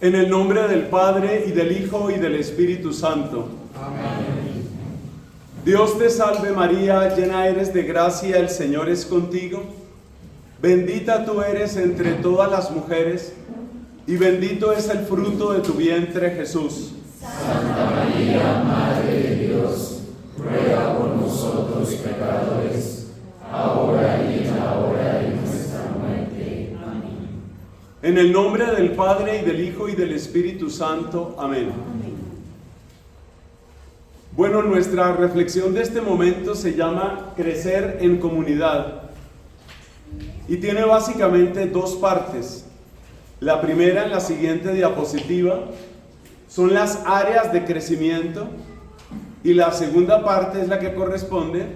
En el nombre del Padre, y del Hijo, y del Espíritu Santo. Amén. Dios te salve María, llena eres de gracia, el Señor es contigo. Bendita tú eres entre todas las mujeres, y bendito es el fruto de tu vientre, Jesús. Santa María, Madre de Dios, ruega por nosotros pecadores, ahora y en la hora de nuestra muerte. Amén. En el nombre del Padre, y del Hijo, y del Espíritu Santo. Amén. Bueno, nuestra reflexión de este momento se llama Crecer en Comunidad. Y tiene básicamente dos partes. La primera, en la siguiente diapositiva, son las áreas de crecimiento. Y la segunda parte es la que corresponde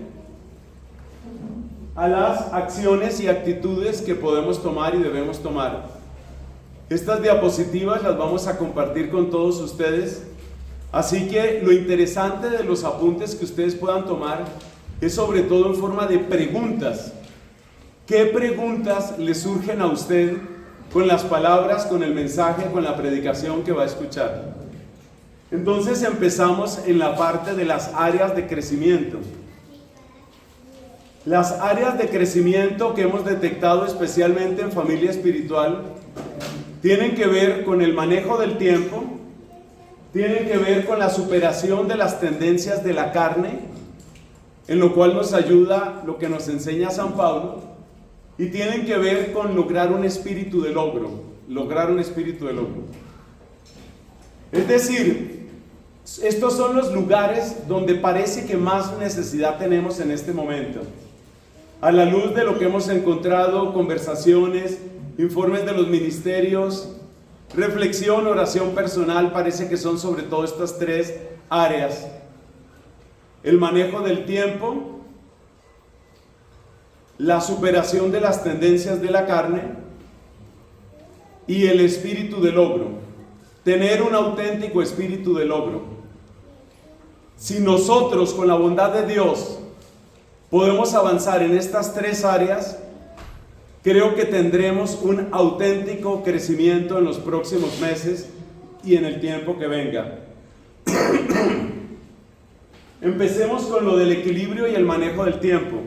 a las acciones y actitudes que podemos tomar y debemos tomar. Estas diapositivas las vamos a compartir con todos ustedes, así que lo interesante de los apuntes que ustedes puedan tomar es sobre todo en forma de preguntas. ¿Qué preguntas le surgen a usted con las palabras, con el mensaje, con la predicación que va a escuchar? Entonces empezamos en la parte de las áreas de crecimiento. Las áreas de crecimiento que hemos detectado especialmente en familia espiritual tienen que ver con el manejo del tiempo, tienen que ver con la superación de las tendencias de la carne, en lo cual nos ayuda lo que nos enseña San Pablo, y tienen que ver con lograr un espíritu de logro, Es decir, estos son los lugares donde parece que más necesidad tenemos en este momento. A la luz de lo que hemos encontrado, conversaciones, informes de los ministerios, reflexión, oración personal, parece que son sobre todo estas tres áreas: el manejo del tiempo, la superación de las tendencias de la carne y el espíritu de logro, tener un auténtico espíritu de logro. Si nosotros, con la bondad de Dios, podemos avanzar en estas tres áreas, creo que tendremos un auténtico crecimiento en los próximos meses y en el tiempo que venga. Empecemos con lo del equilibrio y el manejo del tiempo.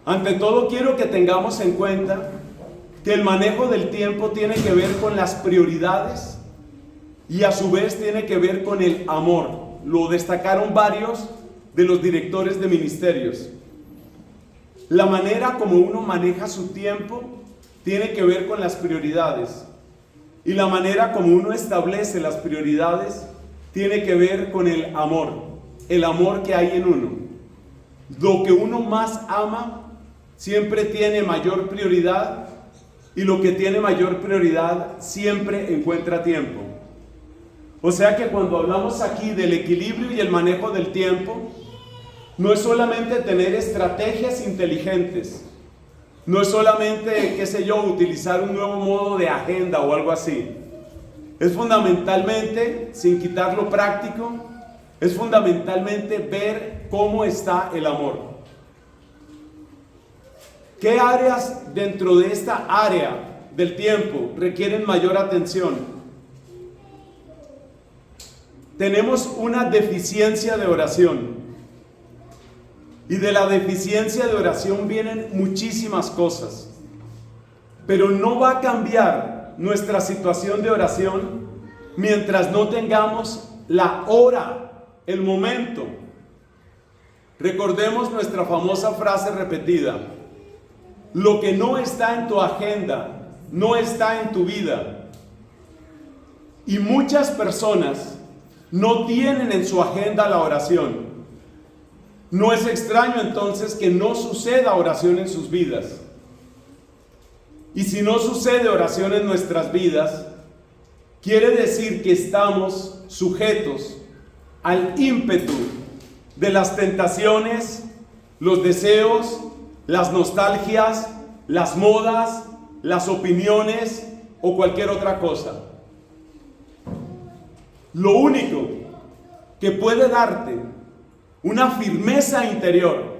Ante todo, quiero que tengamos en cuenta que el manejo del tiempo tiene que ver con las prioridades y a su vez tiene que ver con el amor. Lo destacaron varios de los directores de ministerios. La manera como uno maneja su tiempo tiene que ver con las prioridades, y la manera como uno establece las prioridades tiene que ver con el amor que hay en uno. Lo que uno más ama siempre tiene mayor prioridad, y lo que tiene mayor prioridad siempre encuentra tiempo. O sea que cuando hablamos aquí del equilibrio y el manejo del tiempo, no es solamente tener estrategias inteligentes, no es solamente, utilizar un nuevo modo de agenda o algo así. Es fundamentalmente, sin quitar lo práctico, es fundamentalmente ver cómo está el amor. ¿Qué áreas dentro de esta área del tiempo requieren mayor atención? Tenemos una deficiencia de oración. Y de la deficiencia de oración vienen muchísimas cosas. Pero no va a cambiar nuestra situación de oración mientras no tengamos la hora, el momento. Recordemos nuestra famosa frase repetida: lo que no está en tu agenda, no está en tu vida. Y muchas personas no tienen en su agenda la oración. No es extraño entonces que no suceda oración en sus vidas. Y si no sucede oración en nuestras vidas, quiere decir que estamos sujetos al ímpetu de las tentaciones, los deseos, las nostalgias, las modas, las opiniones o cualquier otra cosa. Lo único que puede darte una firmeza interior,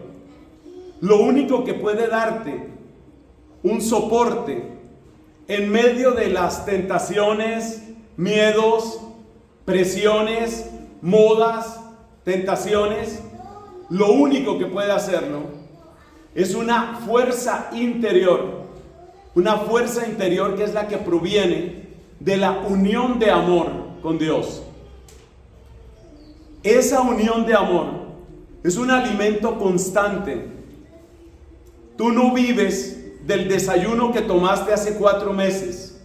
lo único que puede darte un soporte en medio de las tentaciones, miedos, presiones, modas, tentaciones, lo único que puede hacerlo es una fuerza interior que es la que proviene de la unión de amor con Dios. Esa unión de amor es un alimento constante. Tú no vives del desayuno que tomaste hace 4 meses.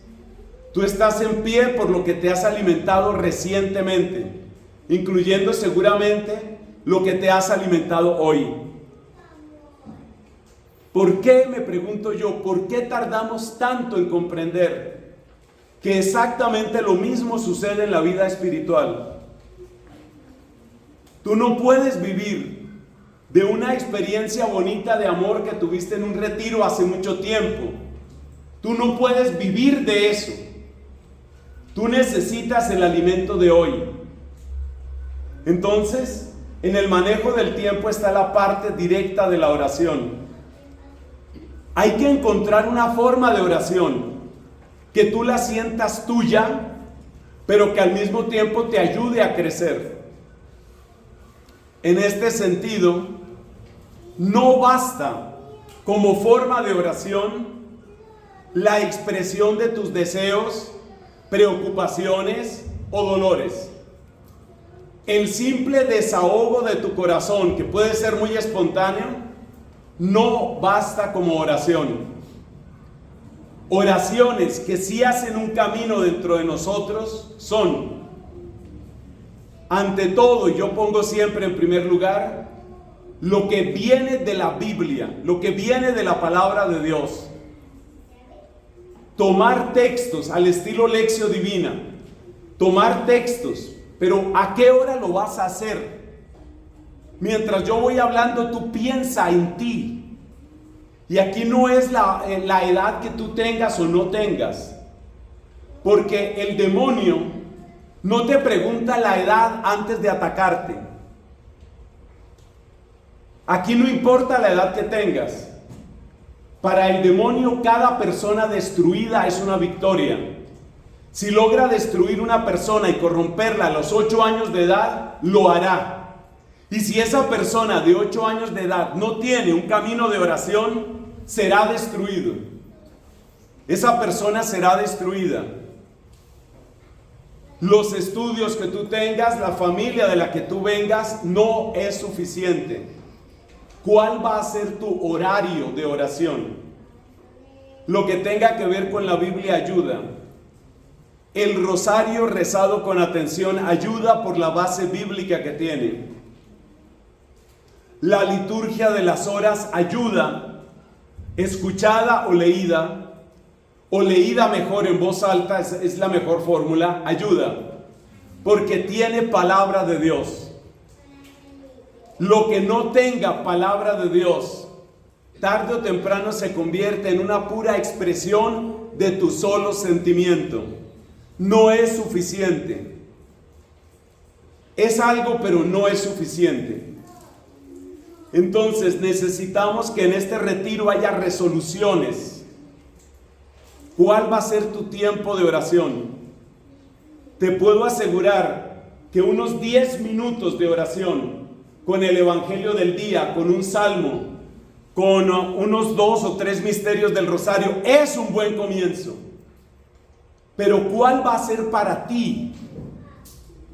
Tú estás en pie por lo que te has alimentado recientemente, incluyendo seguramente lo que te has alimentado hoy. ¿Por qué, me pregunto yo, por qué tardamos tanto en comprender que exactamente lo mismo sucede en la vida espiritual? Tú no puedes vivir de una experiencia bonita de amor que tuviste en un retiro hace mucho tiempo. Tú no puedes vivir de eso. Tú necesitas el alimento de hoy. Entonces, en el manejo del tiempo está la parte directa de la oración. Hay que encontrar una forma de oración que tú la sientas tuya, pero que al mismo tiempo te ayude a crecer. En este sentido, no basta como forma de oración la expresión de tus deseos, preocupaciones o dolores. El simple desahogo de tu corazón, que puede ser muy espontáneo, no basta como oración. Oraciones que sí hacen un camino dentro de nosotros son, ante todo, y yo pongo siempre en primer lugar, lo que viene de la Biblia, lo que viene de la palabra de Dios. Tomar textos al estilo Lectio Divina, tomar textos. Pero ¿a qué hora lo vas a hacer? Mientras yo voy hablando, tú piensa en ti. Y aquí no es la edad que tú tengas o no tengas. Porque el demonio no te pregunta la edad antes de atacarte. Aquí no importa la edad que tengas. Para el demonio, cada persona destruida es una victoria. Si logra destruir una persona y corromperla a los 8 años de edad, lo hará. Y si esa persona de 8 años de edad no tiene un camino de oración, será destruido. Esa persona será destruida. Los estudios que tú tengas, la familia de la que tú vengas, no es suficiente. ¿Cuál va a ser tu horario de oración? Lo que tenga que ver con la Biblia ayuda. El rosario rezado con atención ayuda por la base bíblica que tiene. La liturgia de las horas ayuda, escuchada o leída mejor en voz alta, es la mejor fórmula, ayuda, porque tiene palabra de Dios. Lo que no tenga palabra de Dios, tarde o temprano se convierte en una pura expresión de tu solo sentimiento. No es suficiente. Es algo, pero no es suficiente. Entonces necesitamos que en este retiro haya resoluciones. ¿Cuál va a ser tu tiempo de oración? Te puedo asegurar que unos 10 minutos de oración con el Evangelio del día, con un salmo, con unos 2 o 3 misterios del rosario, es un buen comienzo. Pero ¿cuál va a ser para ti?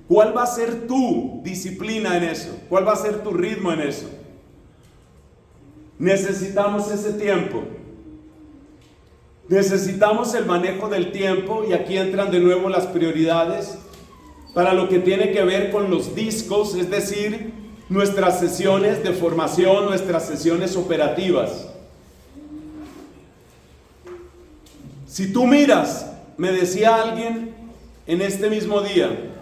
¿Cuál va a ser tu disciplina en eso? ¿Cuál va a ser tu ritmo en eso? Necesitamos ese tiempo. Necesitamos el manejo del tiempo, y aquí entran de nuevo las prioridades para lo que tiene que ver con los discos, es decir, nuestras sesiones de formación, nuestras sesiones operativas. Si tú miras, me decía alguien en este mismo día,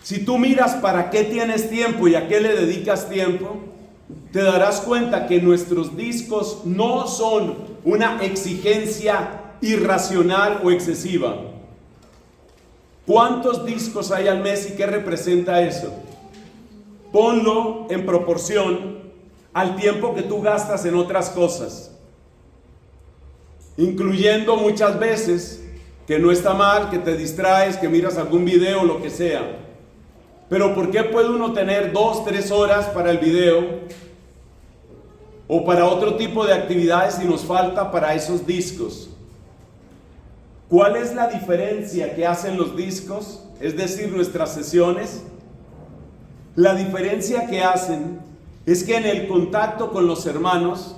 si tú miras para qué tienes tiempo y a qué le dedicas tiempo, te darás cuenta que nuestros discos no son una exigencia irracional o excesiva. ¿Cuántos discos hay al mes y qué representa eso? Ponlo en proporción al tiempo que tú gastas en otras cosas. incluyendo muchas veces, que no está mal, que te distraes, que miras algún video, lo que sea. Pero ¿por qué puede uno tener 2, 3 horas para el video o para otro tipo de actividades y nos falta para esos discos? ¿Cuál es la diferencia que hacen los discos? Es decir, nuestras sesiones. La diferencia que hacen es que en el contacto con los hermanos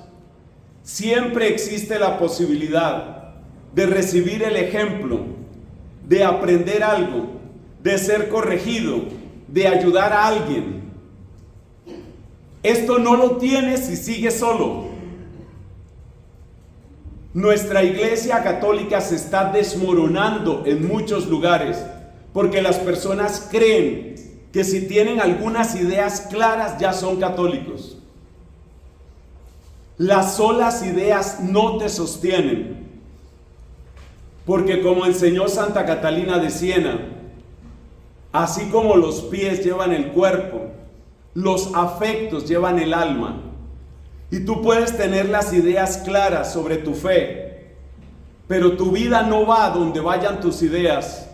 siempre existe la posibilidad de recibir el ejemplo, de aprender algo, de ser corregido, de ayudar a alguien. Esto no lo tienes si sigues solo. Nuestra iglesia católica se está desmoronando en muchos lugares porque las personas creen que si tienen algunas ideas claras ya son católicos. Las solas ideas no te sostienen, porque como enseñó Santa Catalina de Siena, así como los pies llevan el cuerpo, los afectos llevan el alma. Y tú puedes tener las ideas claras sobre tu fe, pero tu vida no va a donde vayan tus ideas,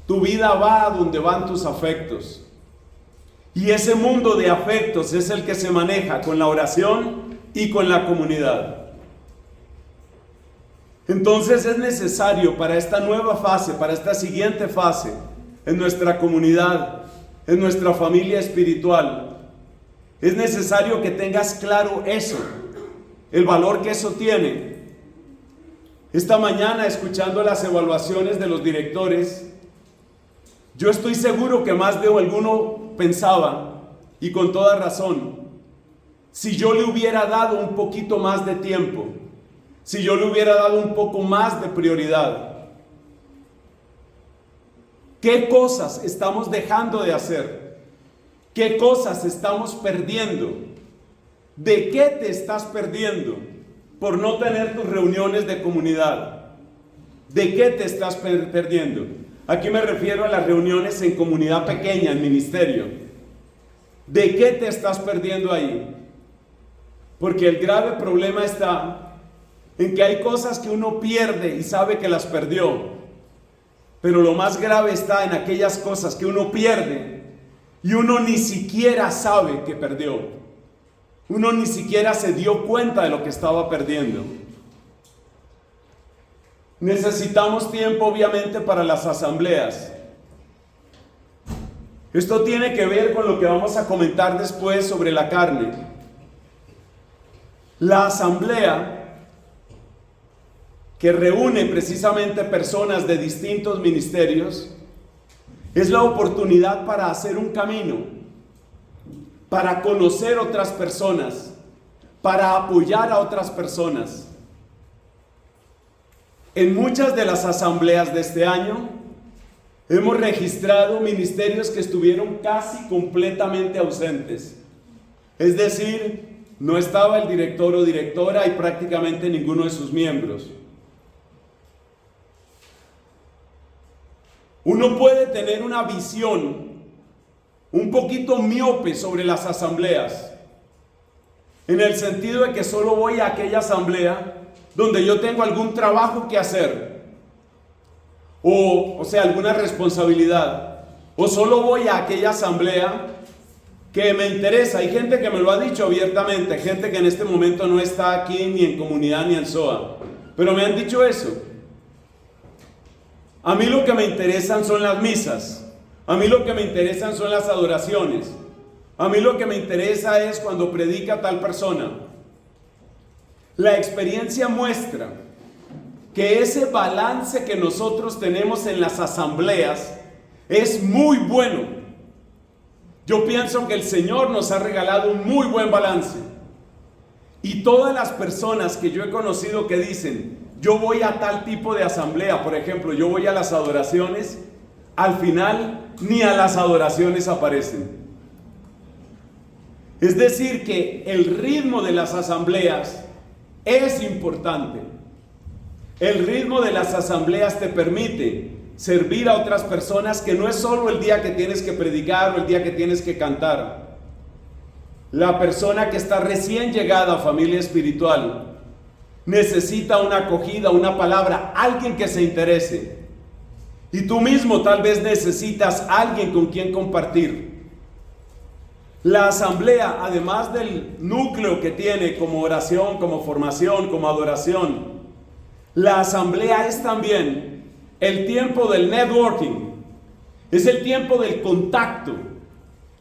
tu vida va a donde van tus afectos. Y ese mundo de afectos es el que se maneja con la oración y con la comunidad. Entonces es necesario para esta nueva fase, para esta siguiente fase, en nuestra comunidad, en nuestra familia espiritual, es necesario que tengas claro eso, el valor que eso tiene. Esta mañana, escuchando las evaluaciones de los directores, yo estoy seguro que más de alguno pensaba, y con toda razón, si yo le hubiera dado un poquito más de tiempo, si yo le hubiera dado un poco más de prioridad, ¿qué cosas estamos dejando de hacer? ¿Qué cosas estamos perdiendo? ¿De qué te estás perdiendo por no tener tus reuniones de comunidad? ¿De qué te estás perdiendo? Aquí me refiero a las reuniones en comunidad pequeña, en ministerio. ¿De qué te estás perdiendo ahí? Porque el grave problema está en que hay cosas que uno pierde y sabe que las perdió. Pero lo más grave está en aquellas cosas que uno pierde y uno ni siquiera sabe que perdió. Uno ni siquiera se dio cuenta de lo que estaba perdiendo. Necesitamos tiempo, obviamente, para las asambleas. Esto tiene que ver con lo que vamos a comentar después sobre la carne. La asamblea, que reúne precisamente personas de distintos ministerios, es la oportunidad para hacer un camino, para conocer otras personas, para apoyar a otras personas. En muchas de las asambleas de este año hemos registrado ministerios que estuvieron casi completamente ausentes. Es decir, no estaba el director o directora y prácticamente ninguno de sus miembros. Uno puede tener una visión un poquito miope sobre las asambleas, en el sentido de que solo voy a aquella asamblea donde yo tengo algún trabajo que hacer, o sea, alguna responsabilidad, o solo voy a aquella asamblea que me interesa. Hay gente que me lo ha dicho abiertamente, gente que en este momento no está aquí ni en comunidad ni en SOA, pero me han dicho eso. A mí lo que me interesan son las misas, a mí lo que me interesan son las adoraciones, a mí lo que me interesa es cuando predica tal persona. La experiencia muestra que ese balance que nosotros tenemos en las asambleas es muy bueno. Yo pienso que el Señor nos ha regalado un muy buen balance. Y todas las personas que yo he conocido que dicen, yo voy a tal tipo de asamblea, por ejemplo, yo voy a las adoraciones, al final ni a las adoraciones aparecen. Es decir, que el ritmo de las asambleas es importante. El ritmo de las asambleas te permite servir a otras personas, que no es solo el día que tienes que predicar o el día que tienes que cantar. La persona que está recién llegada a familia espiritual necesita una acogida, una palabra, alguien que se interese. Y tú mismo tal vez necesitas alguien con quien compartir. La asamblea, además del núcleo que tiene como oración, como formación, como adoración, la asamblea es también el tiempo del networking, es el tiempo del contacto,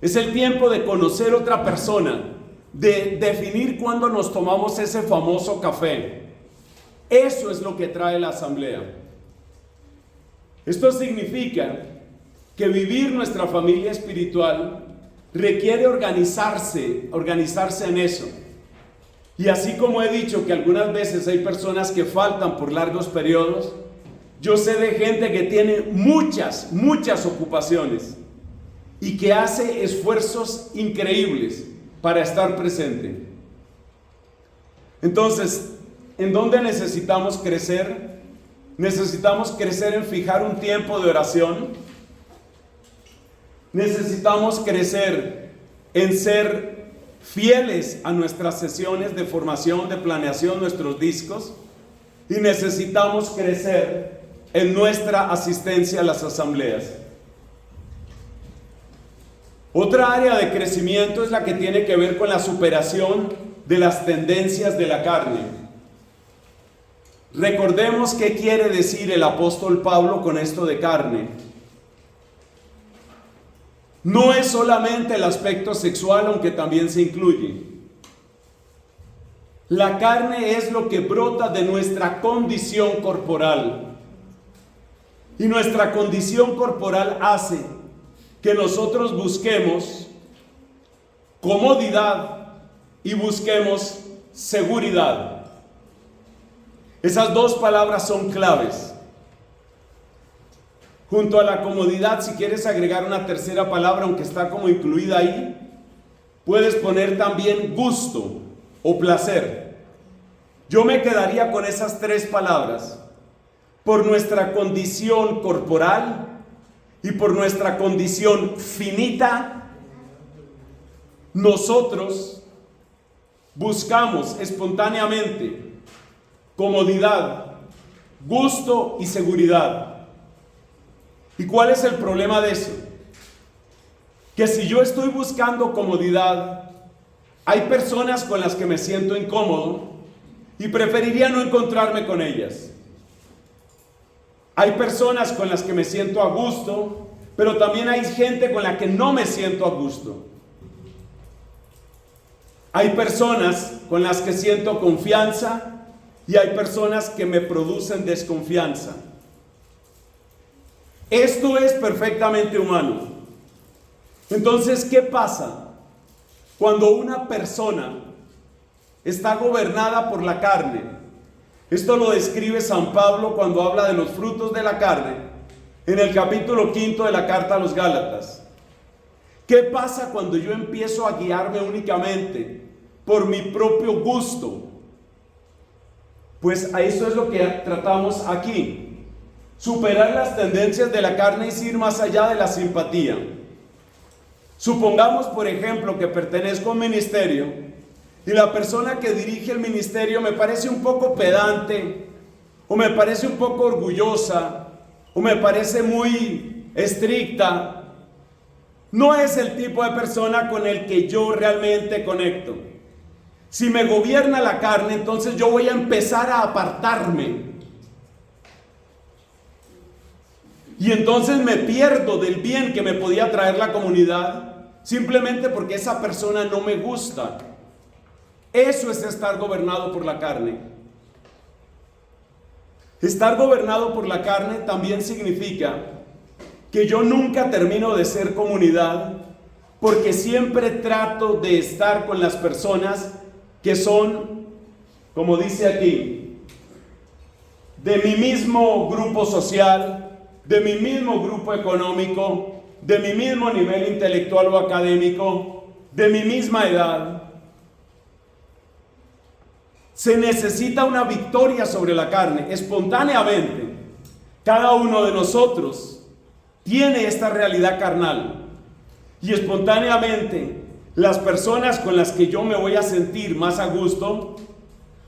es el tiempo de conocer otra persona, de definir cuándo nos tomamos ese famoso café. Eso es lo que trae la asamblea. Esto significa que vivir nuestra familia espiritual requiere organizarse en eso. Y así como he dicho que algunas veces hay personas que faltan por largos periodos, yo sé de gente que tiene muchas ocupaciones y que hace esfuerzos increíbles para estar presente. Entonces, ¿en dónde necesitamos crecer? Necesitamos crecer en fijar un tiempo de oración. Necesitamos crecer en ser fieles a nuestras sesiones de formación, de planeación, nuestros discos. Y necesitamos crecer en nuestra asistencia a las asambleas. Otra área de crecimiento es la que tiene que ver con la superación de las tendencias de la carne. Recordemos qué quiere decir el apóstol Pablo con esto de carne. No es solamente el aspecto sexual, aunque también se incluye. La carne es lo que brota de nuestra condición corporal. Y nuestra condición corporal hace que nosotros busquemos comodidad y busquemos seguridad. Esas dos palabras son claves. Junto a la comodidad, si quieres agregar una tercera palabra, aunque está como incluida ahí, puedes poner también gusto o placer. Yo me quedaría con esas tres palabras. Por nuestra condición corporal y por nuestra condición finita, nosotros buscamos espontáneamente comodidad, gusto y seguridad. ¿Y cuál es el problema de eso? Que si yo estoy buscando comodidad, hay personas con las que me siento incómodo y preferiría no encontrarme con ellas. Hay personas con las que me siento a gusto, pero también hay gente con la que no me siento a gusto. Hay personas con las que siento confianza y hay personas que me producen desconfianza. Esto es perfectamente humano. Entonces, ¿qué pasa cuando una persona está gobernada por la carne? Esto lo describe San Pablo cuando habla de los frutos de la carne en el capítulo 5 de la carta a los Gálatas. ¿Qué pasa cuando yo empiezo a guiarme únicamente por mi propio gusto? Pues a eso es lo que tratamos aquí. Superar las tendencias de la carne es ir más allá de la simpatía. Supongamos, por ejemplo, que pertenezco a un ministerio y la persona que dirige el ministerio me parece un poco pedante, o me parece un poco orgullosa, o me parece muy estricta. No es el tipo de persona con el que yo realmente conecto. Si me gobierna la carne, entonces yo voy a empezar a apartarme. Y entonces me pierdo del bien que me podía traer la comunidad, simplemente porque esa persona no me gusta. Eso es estar gobernado por la carne. Estar gobernado por la carne también significa que yo nunca termino de ser comunidad, porque siempre trato de estar con las personas que son, como dice aquí, de mi mismo grupo social, de mi mismo grupo económico, de mi mismo nivel intelectual o académico, de mi misma edad. Se necesita una victoria sobre la carne, espontáneamente. Cada uno de nosotros tiene esta realidad carnal. Y espontáneamente, las personas con las que yo me voy a sentir más a gusto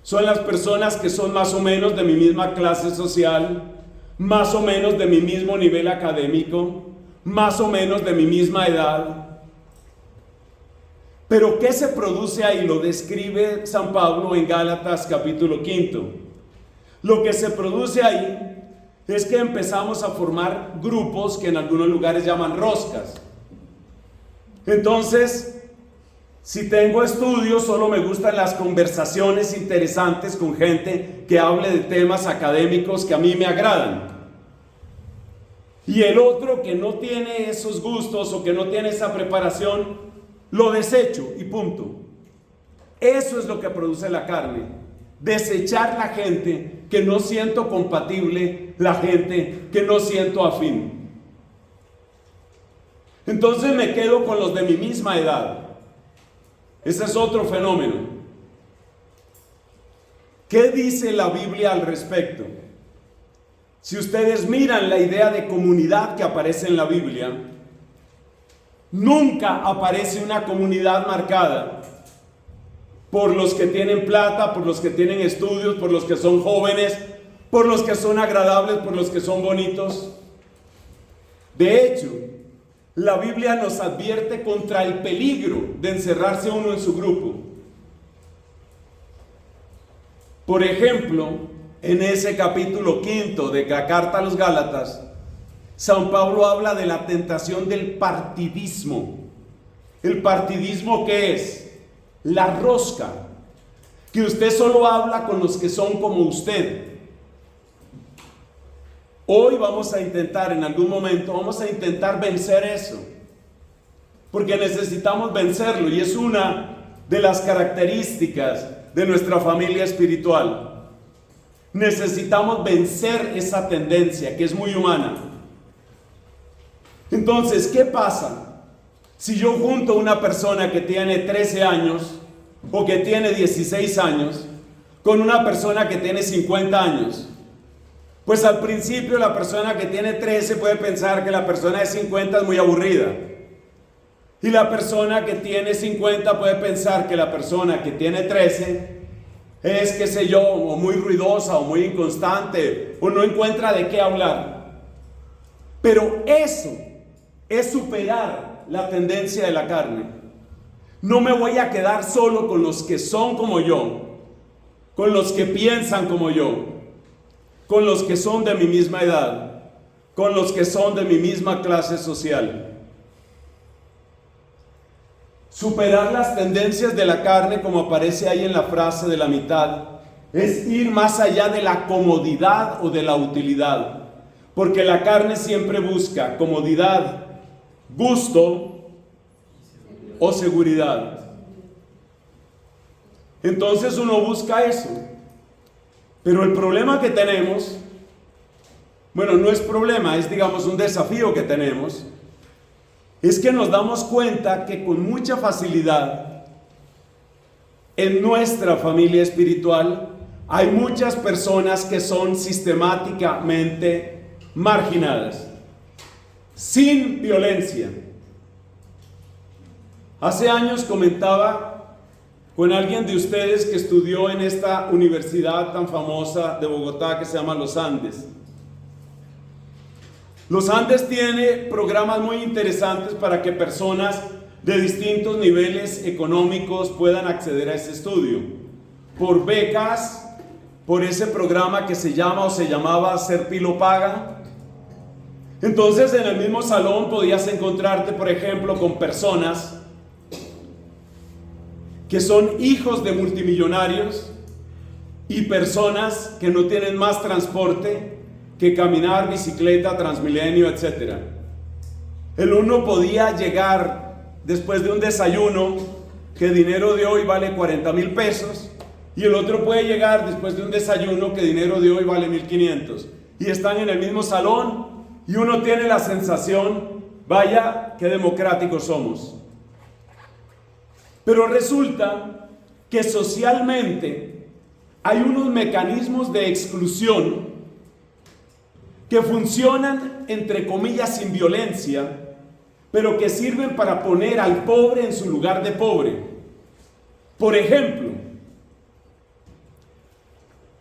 Son las personas que son más o menos de mi misma clase social, más o menos de mi mismo nivel académico, más o menos de mi misma edad. Pero ¿qué se produce ahí? Lo describe San Pablo en Gálatas capítulo 5. Lo que se produce ahí es que empezamos a formar grupos que en algunos lugares llaman roscas. Entonces, si tengo estudios, solo me gustan las conversaciones interesantes con gente que hable de temas académicos que a mí me agradan. Y el otro que no tiene esos gustos o que no tiene esa preparación, lo desecho y punto. Eso es lo que produce la carne. Desechar la gente que no siento compatible, la gente que no siento afín. Entonces me quedo con los de mi misma edad. Ese es otro fenómeno. ¿Qué dice la Biblia al respecto? Si ustedes miran la idea de comunidad que aparece en la Biblia, nunca aparece una comunidad marcada por los que tienen plata, por los que tienen estudios, por los que son jóvenes, por los que son agradables, por los que son bonitos. De hecho, la Biblia nos advierte contra el peligro de encerrarse uno en su grupo. Por ejemplo, en ese capítulo 5 de la carta a los Gálatas, San Pablo habla de la tentación del partidismo. ¿El partidismo qué es? La rosca. Que usted solo habla con los que son como usted. Hoy vamos a intentar, en algún momento, vamos a intentar vencer eso. Porque necesitamos vencerlo y es una de las características de nuestra familia espiritual. Necesitamos vencer esa tendencia que es muy humana. Entonces, ¿qué pasa si yo junto a una persona que tiene 13 años o que tiene 16 años con una persona que tiene 50 años? Pues al principio la persona que tiene 13 puede pensar que la persona de 50 es muy aburrida. Y la persona que tiene 50 puede pensar que la persona que tiene 13 es, qué sé yo, o muy ruidosa o muy inconstante o no encuentra de qué hablar. Pero eso es superar la tendencia de la carne. No me voy a quedar solo con los que son como yo, con los que piensan como yo, con los que son de mi misma edad, con los que son de mi misma clase social. Superar las tendencias de la carne, como aparece ahí en la frase de la mitad, es ir más allá de la comodidad o de la utilidad, porque la carne siempre busca comodidad, gusto o seguridad. Entonces uno busca eso. Pero el problema que tenemos, bueno, no es problema, es digamos un desafío que tenemos, es que nos damos cuenta que con mucha facilidad en nuestra familia espiritual hay muchas personas que son sistemáticamente marginadas, sin violencia. Hace años comentaba con alguien de ustedes que estudió en esta universidad tan famosa de Bogotá que se llama Los Andes. Los Andes tiene programas muy interesantes para que personas de distintos niveles económicos puedan acceder a ese estudio. Por becas, por ese programa que se llama o se llamaba Serpi lo paga. Entonces en el mismo salón podías encontrarte, por ejemplo, con personas que son hijos de multimillonarios y personas que no tienen más transporte que caminar, bicicleta, Transmilenio, etc. El uno podía llegar después de un desayuno que dinero de hoy vale 40,000 pesos y el otro puede llegar después de un desayuno que dinero de hoy vale 1,500 y están en el mismo salón y uno tiene la sensación, vaya, qué democráticos somos. Pero resulta que socialmente hay unos mecanismos de exclusión que funcionan, entre comillas, sin violencia, pero que sirven para poner al pobre en su lugar de pobre. Por ejemplo,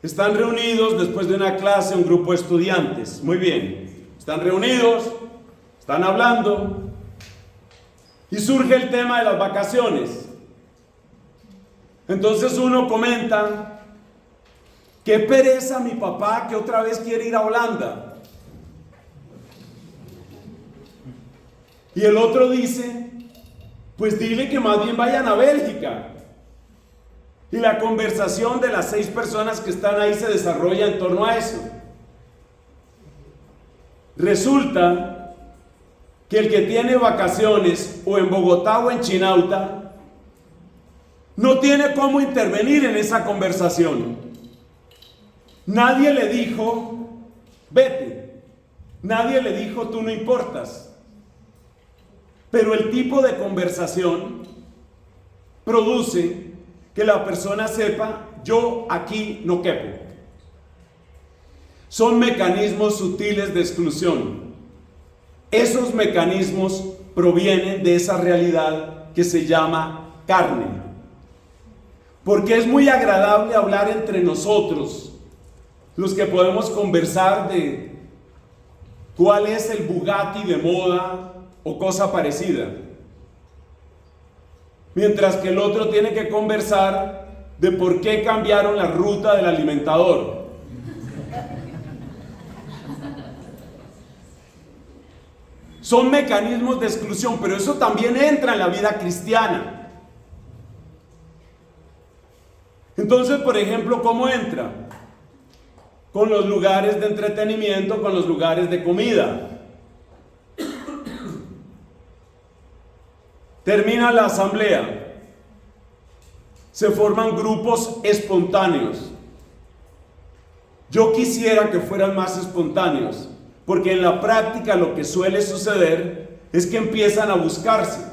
Están reunidos después de una clase un grupo de estudiantes. Muy bien. Están reunidos, están hablando y surge el tema de las vacaciones. Entonces uno comenta: qué pereza mi papá que otra vez quiere ir a Holanda. Y el otro dice: pues dile que más bien vayan a Bélgica. Y la conversación de las 6 personas que están ahí se desarrolla en torno a eso. Resulta que el que tiene vacaciones o en Bogotá o en Chinauta no tiene cómo intervenir en esa conversación. Nadie le dijo: vete. Nadie le dijo: tú no importas. Pero el tipo de conversación produce que la persona sepa: yo aquí no quepo. Son mecanismos sutiles de exclusión. Esos mecanismos provienen de esa realidad que se llama carne. Porque es muy agradable hablar entre nosotros, los que podemos conversar de cuál es el Bugatti de moda o cosa parecida. Mientras que el otro tiene que conversar de por qué cambiaron la ruta del alimentador. Son mecanismos de exclusión, pero eso también entra en la vida cristiana. Entonces, por ejemplo, ¿cómo entra? Con los lugares de entretenimiento, con los lugares de comida. Termina la asamblea. Se forman grupos espontáneos. Yo quisiera que fueran más espontáneos, porque en la práctica lo que suele suceder es que empiezan a buscarse.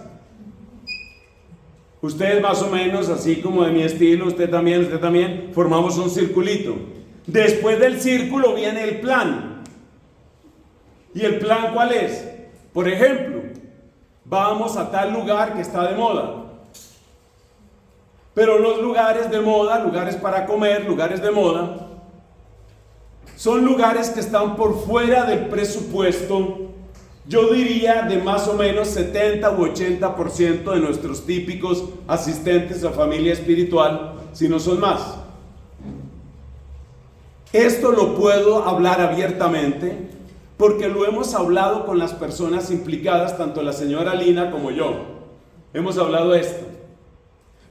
Ustedes más o menos, así como de mi estilo, usted también, formamos un circulito. Después del círculo viene el plan. ¿Y el plan cuál es? Por ejemplo, vamos a tal lugar que está de moda. Pero los lugares de moda, lugares para comer, lugares de moda, son lugares que están por fuera del presupuesto, yo diría de más o menos 70 u 80% de nuestros típicos asistentes a familia espiritual, si no son más. Esto lo puedo hablar abiertamente porque lo hemos hablado con las personas implicadas, tanto la señora Lina como yo. Hemos hablado de esto.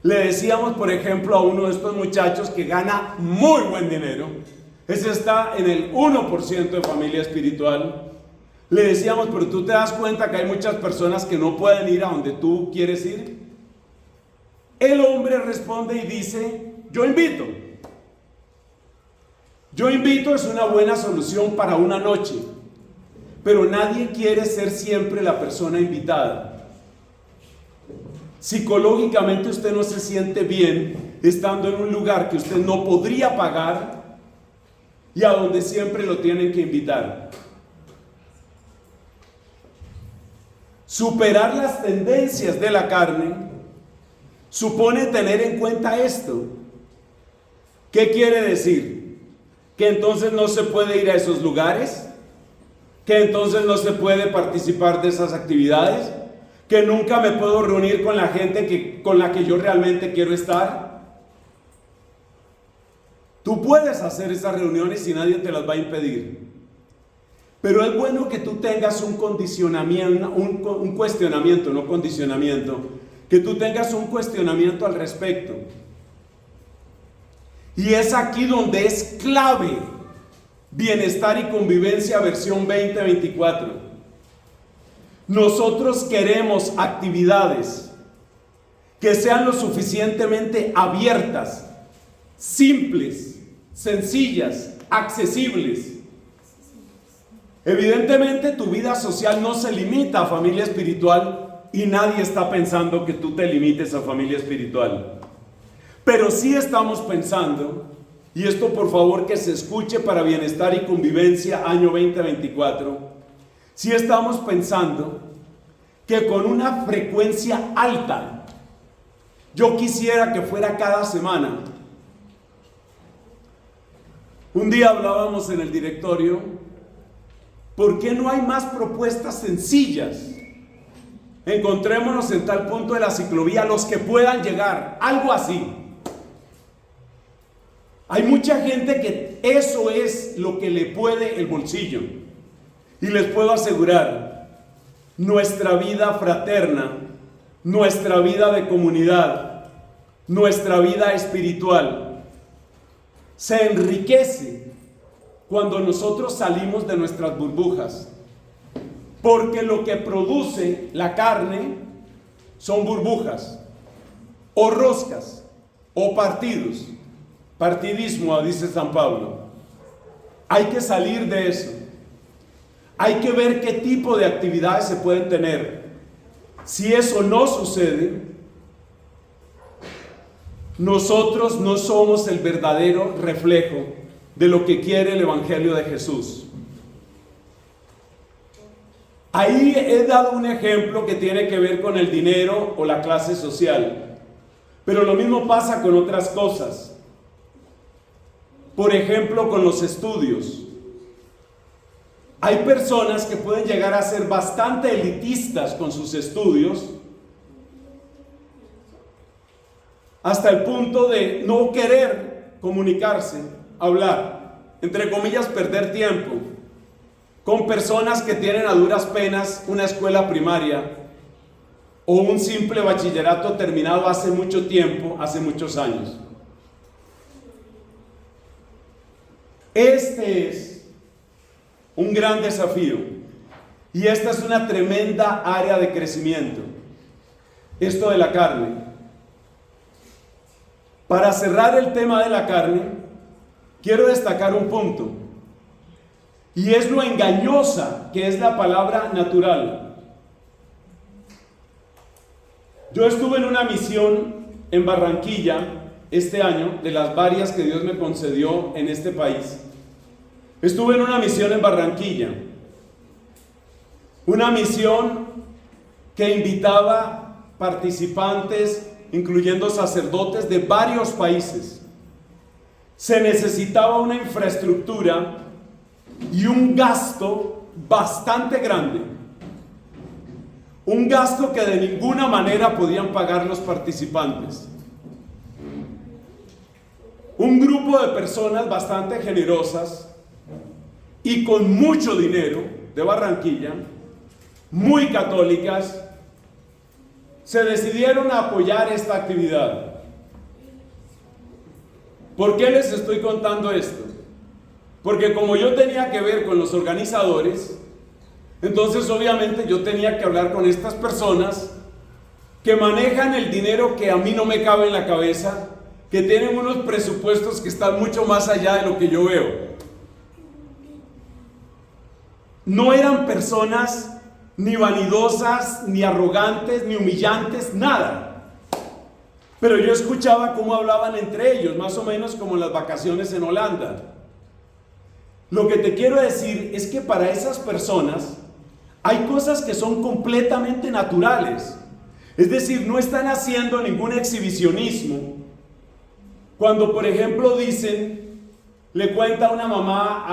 Le decíamos, por ejemplo, a uno de estos muchachos que gana muy buen dinero, ese está en el 1% de familia espiritual. Le decíamos: pero tú te das cuenta que hay muchas personas que no pueden ir a donde tú quieres ir. El hombre responde y dice: yo invito. Yo invito es una buena solución para una noche, pero nadie quiere ser siempre la persona invitada. Psicológicamente usted no se siente bien estando en un lugar que usted no podría pagar y a donde siempre lo tienen que invitar. Superar las tendencias de la carne supone tener en cuenta esto. ¿Qué quiere decir? ¿Que entonces no se puede ir a esos lugares? ¿Que entonces no se puede participar de esas actividades? ¿Que nunca me puedo reunir con la gente con la que yo realmente quiero estar? Tú puedes hacer esas reuniones y nadie te las va a impedir. Pero es bueno que tú tengas un condicionamiento, un cuestionamiento, no condicionamiento, que tú tengas un cuestionamiento al respecto. Y es aquí donde es clave Bienestar y Convivencia versión 2024. Nosotros queremos actividades que sean lo suficientemente abiertas, simples, sencillas, accesibles. Evidentemente tu vida social no se limita a familia espiritual y nadie está pensando que tú te limites a familia espiritual. Pero sí estamos pensando, y esto por favor que se escuche para Bienestar y Convivencia año 2024, sí estamos pensando que con una frecuencia alta, yo quisiera que fuera cada semana, Un día hablábamos en el directorio, ¿por qué no hay más propuestas sencillas? Encontrémonos en tal punto de la ciclovía los que puedan llegar, algo así. Hay mucha gente que eso es lo que le puede el bolsillo. Y les puedo asegurar, nuestra vida fraterna, nuestra vida de comunidad, nuestra vida espiritual, se enriquece cuando nosotros salimos de nuestras burbujas. Porque lo que produce la carne son burbujas, o roscas, o partidos. Partidismo, dice San Pablo. Hay que salir de eso. Hay que ver qué tipo de actividades se pueden tener. Si eso no sucede, nosotros no somos el verdadero reflejo de lo que quiere el Evangelio de Jesús. Ahí he dado un ejemplo que tiene que ver con el dinero o la clase social. Pero lo mismo pasa con otras cosas. Por ejemplo, con los estudios. Hay personas que pueden llegar a ser bastante elitistas con sus estudios, hasta el punto de no querer comunicarse, hablar, entre comillas, perder tiempo con personas que tienen a duras penas una escuela primaria o un simple bachillerato terminado hace mucho tiempo, hace muchos años. Este es un gran desafío y esta es una tremenda área de crecimiento, esto de la carne. Para cerrar el tema de la carne, quiero destacar un punto. Y es lo engañosa que es la palabra natural. Yo estuve en una misión en Barranquilla este año, de las varias que Dios me concedió en este país. Estuve en una misión en Barranquilla. Una misión que invitaba participantes, incluyendo sacerdotes de varios países. Se necesitaba una infraestructura y un gasto bastante grande, un gasto que de ninguna manera podían pagar los participantes. Un grupo de personas bastante generosas y con mucho dinero de Barranquilla, muy católicas, se decidieron a apoyar esta actividad. ¿Por qué les estoy contando esto? Porque como yo tenía que ver con los organizadores, entonces obviamente yo tenía que hablar con estas personas que manejan el dinero que a mí no me cabe en la cabeza, que tienen unos presupuestos que están mucho más allá de lo que yo veo. No eran personas ni vanidosas, ni arrogantes, ni humillantes, nada. Pero yo escuchaba cómo hablaban entre ellos, más o menos como en las vacaciones en Holanda. Lo que te quiero decir es que para esas personas hay cosas que son completamente naturales. Es decir, no están haciendo ningún exhibicionismo. Cuando, por ejemplo, dicen, le cuenta una mamá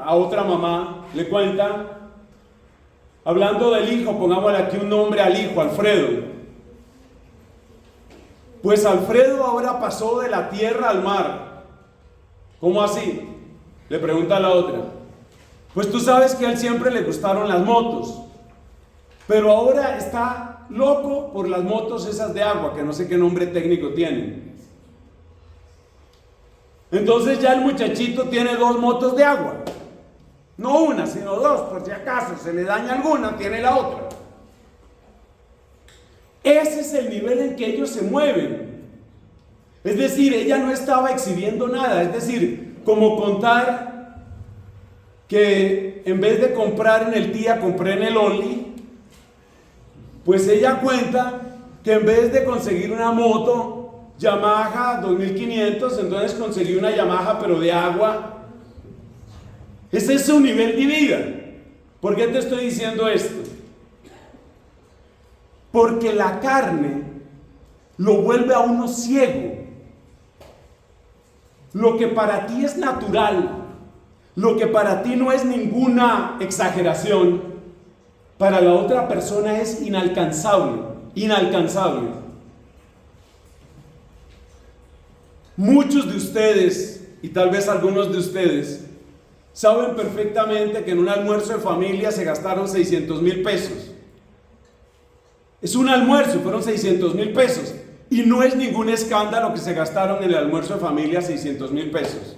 a otra mamá, le cuenta, hablando del hijo, pongámosle aquí un nombre al hijo, Alfredo. Pues Alfredo ahora pasó de la tierra al mar. ¿Cómo así? Le pregunta a la otra. Pues tú sabes que a él siempre le gustaron las motos, pero ahora está loco por las motos esas de agua, que no sé qué nombre técnico tienen. Entonces ya el muchachito tiene 2 motos de agua. No una, sino 2, por si acaso se le daña alguna, tiene la otra. Ese es el nivel en que ellos se mueven. Es decir, ella no estaba exhibiendo nada. Es decir, como contar que en vez de comprar en el Tía, compré en el Only. Pues ella cuenta que en vez de conseguir una moto Yamaha 2500, entonces conseguí una Yamaha pero de agua. Ese es su nivel de vida. ¿Por qué te estoy diciendo esto? Porque la carne lo vuelve a uno ciego. Lo que para ti es natural, Lo que para ti no es ninguna exageración, para la otra persona es inalcanzable, inalcanzable. Muchos de ustedes, y tal vez algunos de ustedes, saben perfectamente que en un almuerzo de familia se gastaron 600,000 pesos. Es un almuerzo, fueron 600,000 pesos. Y no es ningún escándalo que se gastaron en el almuerzo de familia 600,000 pesos.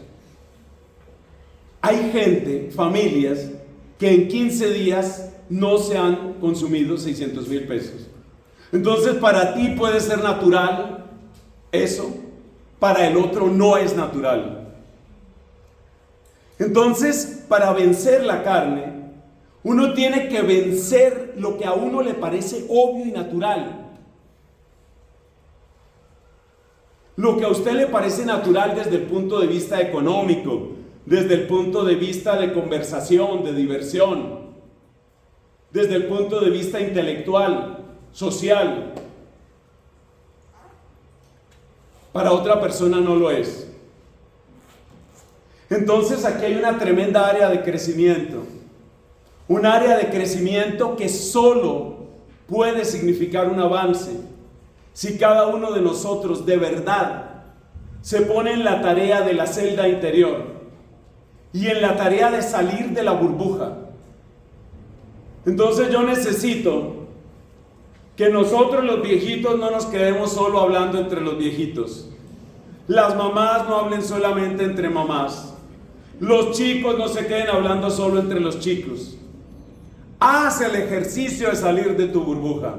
Hay gente, familias, que en 15 días no se han consumido 600,000 pesos. Entonces para ti puede ser natural eso, para el otro no es natural. Entonces, para vencer la carne, uno tiene que vencer lo que a uno le parece obvio y natural. Lo que a usted le parece natural desde el punto de vista económico, desde el punto de vista de conversación, de diversión, desde el punto de vista intelectual, social, para otra persona no lo es. Entonces aquí hay una tremenda área de crecimiento, un área de crecimiento que solo puede significar un avance si cada uno de nosotros de verdad se pone en la tarea de la celda interior y en la tarea de salir de la burbuja. Entonces yo necesito que nosotros los viejitos no nos quedemos solo hablando entre los viejitos. Las mamás no hablen solamente entre mamás. Los chicos no se queden hablando solo entre los chicos. Haz el ejercicio de salir de tu burbuja.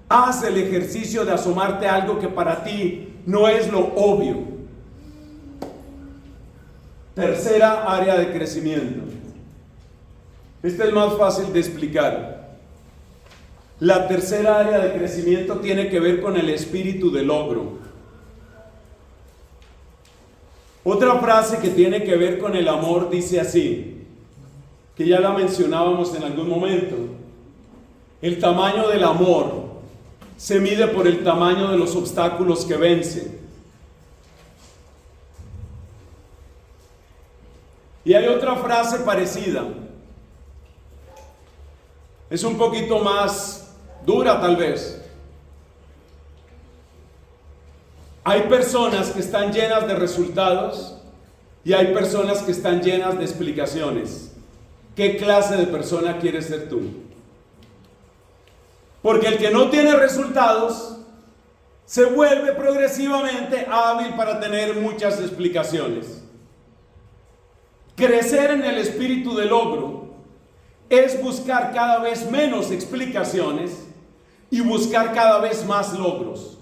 Haz el ejercicio de asomarte a algo que para ti no es lo obvio. Tercera área de crecimiento. Esta es más fácil de explicar. La tercera área de crecimiento tiene que ver con el espíritu de logro. Otra frase que tiene que ver con el amor dice así, que ya la mencionábamos en algún momento. El tamaño del amor se mide por el tamaño de los obstáculos que vence. Y hay otra frase parecida. Es un poquito más dura tal vez. Hay personas que están llenas de resultados y hay personas que están llenas de explicaciones. ¿Qué clase de persona quieres ser tú? Porque el que no tiene resultados se vuelve progresivamente hábil para tener muchas explicaciones. Crecer en el espíritu de logro es buscar cada vez menos explicaciones y buscar cada vez más logros.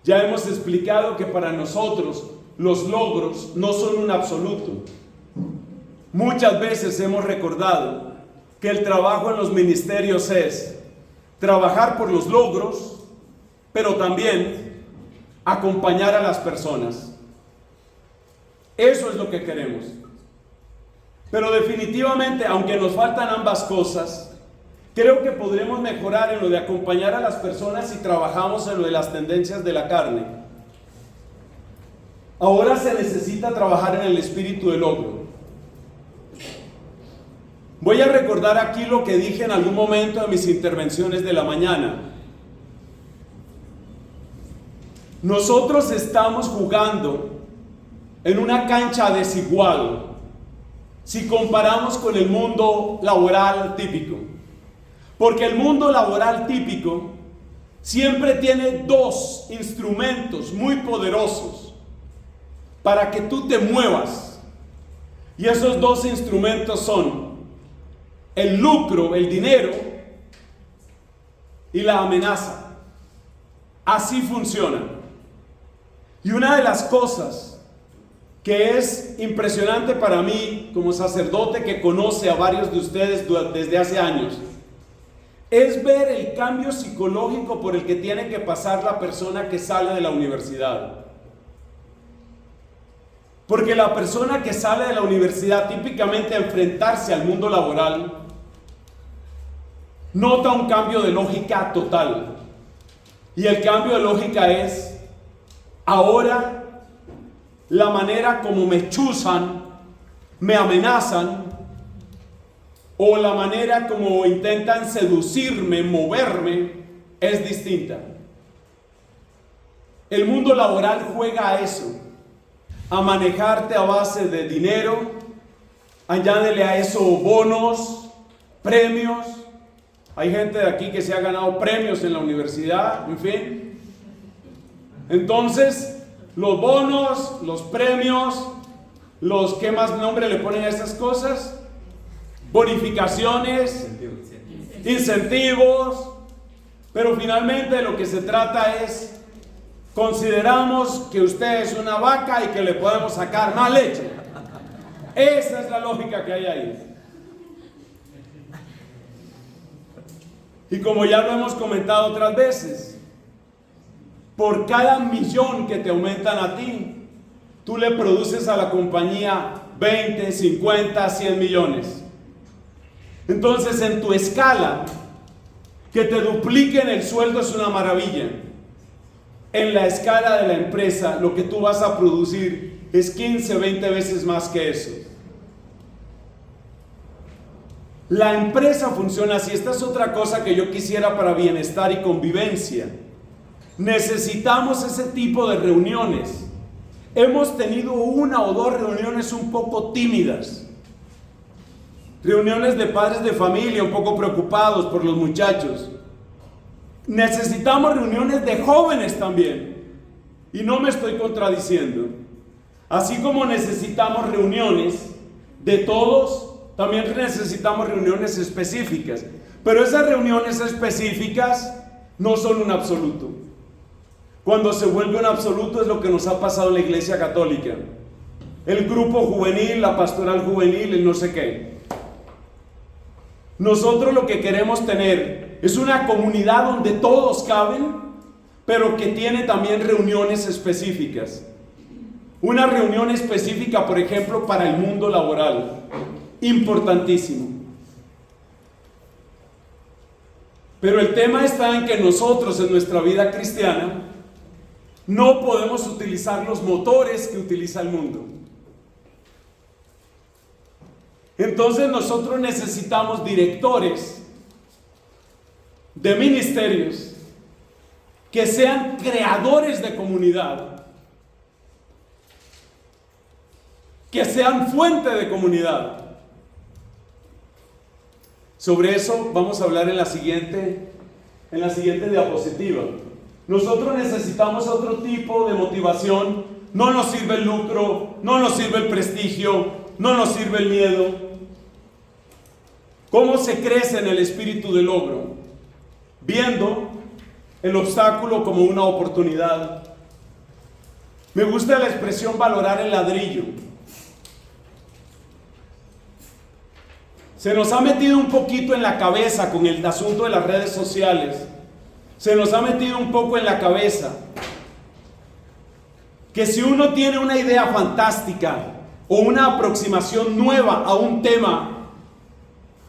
Ya hemos explicado que para nosotros los logros no son un absoluto. Muchas veces hemos recordado que el trabajo en los ministerios es trabajar por los logros, pero también acompañar a las personas. Eso es lo que queremos. Pero definitivamente, aunque nos faltan ambas cosas, creo que podremos mejorar en lo de acompañar a las personas si trabajamos en lo de las tendencias de la carne. Ahora se necesita trabajar en el espíritu de logro. Voy a recordar aquí lo que dije en algún momento de mis intervenciones de la mañana. Nosotros estamos jugando en una cancha desigual si comparamos con el mundo laboral típico. Porque el mundo laboral típico siempre tiene dos instrumentos muy poderosos para que tú te muevas. Y esos dos instrumentos son el lucro, el dinero y la amenaza. Así funciona. Y una de las cosas que es impresionante para mí como sacerdote que conoce a varios de ustedes desde hace años, es ver el cambio psicológico por el que tiene que pasar la persona que sale de la universidad. Porque la persona que sale de la universidad típicamente a enfrentarse al mundo laboral nota un cambio de lógica total. Y el cambio de lógica es, ahora la manera como me chuzan me amenazan o la manera como intentan seducirme, moverme, es distinta. El mundo laboral juega a eso, a manejarte a base de dinero. Añádele a eso bonos, premios. Hay gente de aquí que se ha ganado premios en la universidad, en fin. Entonces, los bonos, los premios, ¿qué más nombre le ponen a estas cosas? Bonificaciones, incentivos. Pero finalmente de lo que se trata es, consideramos que usted es una vaca y que le podemos sacar más leche. Esa es la lógica que hay ahí. Y como ya lo hemos comentado otras veces, por cada millón que te aumentan a ti, tú le produces a la compañía 20, 50, 100 millones. Entonces, en tu escala, que te dupliquen el sueldo es una maravilla. En la escala de la empresa, lo que tú vas a producir es 15, 20 veces más que eso. La empresa funciona así. Esta es otra cosa que yo quisiera para bienestar y convivencia. Necesitamos ese tipo de reuniones. Hemos tenido una o dos reuniones un poco tímidas. Reuniones de padres de familia un poco preocupados por los muchachos. Necesitamos reuniones de jóvenes también. Y no me estoy contradiciendo. Así como necesitamos reuniones de todos, también necesitamos reuniones específicas. Pero esas reuniones específicas no son un absoluto. Cuando se vuelve un absoluto es lo que nos ha pasado en la Iglesia Católica. El grupo juvenil, la pastoral juvenil, el no sé qué. Nosotros lo que queremos tener es una comunidad donde todos caben, pero que tiene también reuniones específicas. Una reunión específica, por ejemplo, para el mundo laboral. Importantísimo. Pero el tema está en que nosotros en nuestra vida cristiana no podemos utilizar los motores que utiliza el mundo. Entonces nosotros necesitamos directores de ministerios que sean creadores de comunidad, que sean fuente de comunidad. Sobre eso vamos a hablar en la siguiente diapositiva. Nosotros necesitamos otro tipo de motivación. No nos sirve el lucro, no nos sirve el prestigio, no nos sirve el miedo. ¿Cómo se crece en el espíritu de logro? Viendo el obstáculo como una oportunidad. Me gusta la expresión valorar el ladrillo. Se nos ha metido un poquito en la cabeza con el asunto de las redes sociales. Se nos ha metido un poco en la cabeza que si uno tiene una idea fantástica o una aproximación nueva a un tema,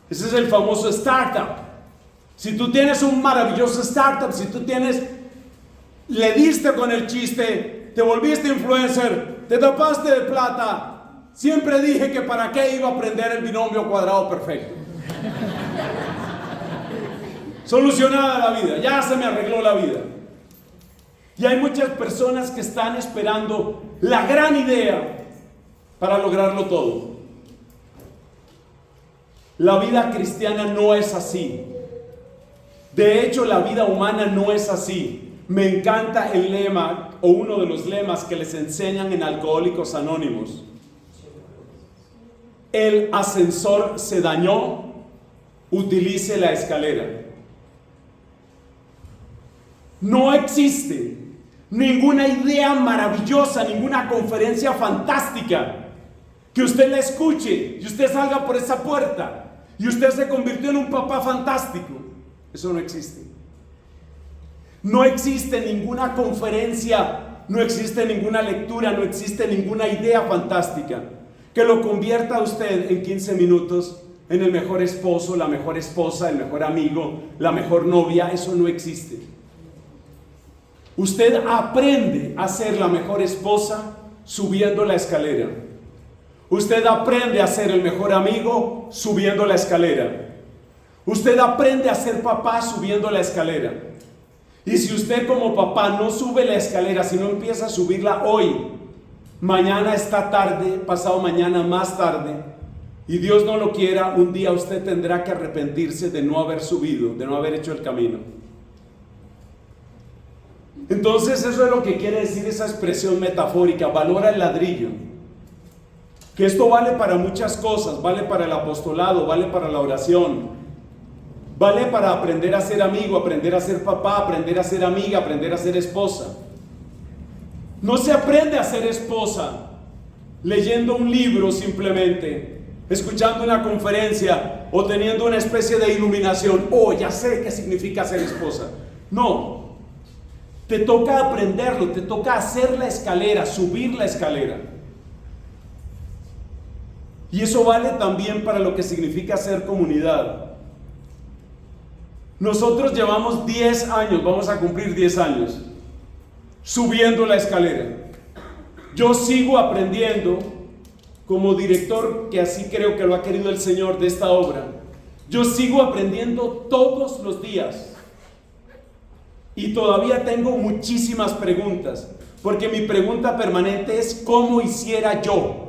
ese es el famoso startup. Si tú tienes un maravilloso startup, si tú le diste con el chiste, te volviste influencer, te tapaste de plata. Siempre dije que para qué iba a aprender el binomio cuadrado perfecto. Solucionada la vida, ya se me arregló la vida. Y hay muchas personas que están esperando la gran idea para lograrlo todo. La vida cristiana no es así. De hecho, la vida humana no es así. Me encanta el lema, o uno de los lemas que les enseñan en Alcohólicos Anónimos. El ascensor se dañó, utilice la escalera. No existe ninguna idea maravillosa, ninguna conferencia fantástica que usted la escuche y usted salga por esa puerta y usted se convirtió en un papá fantástico. Eso no existe. No existe ninguna conferencia, no existe ninguna lectura, no existe ninguna idea fantástica que lo convierta a usted en 15 minutos en el mejor esposo, la mejor esposa, el mejor amigo, la mejor novia. Eso no existe. Usted aprende a ser la mejor esposa subiendo la escalera. Usted aprende a ser el mejor amigo subiendo la escalera. Usted aprende a ser papá subiendo la escalera. Y si usted como papá no sube la escalera, si no empieza a subirla hoy, mañana está tarde, pasado mañana más tarde, y Dios no lo quiera, un día usted tendrá que arrepentirse de no haber subido, de no haber hecho el camino. Entonces eso es lo que quiere decir esa expresión metafórica, valora el ladrillo. Que esto vale para muchas cosas, vale para el apostolado, vale para la oración, vale para aprender a ser amigo, aprender a ser papá, aprender a ser amiga, aprender a ser esposa. No se aprende a ser esposa leyendo un libro simplemente, escuchando una conferencia o teniendo una especie de iluminación. Oh, ya sé qué significa ser esposa. No, te toca aprenderlo, te toca hacer la escalera, subir la escalera. Y eso vale también para lo que significa ser comunidad. Nosotros llevamos 10 años, vamos a cumplir 10 años, subiendo la escalera. Yo sigo aprendiendo como director, que así creo que lo ha querido el Señor de esta obra. Yo sigo aprendiendo todos los días. Y todavía tengo muchísimas preguntas, porque mi pregunta permanente es ¿cómo hiciera yo?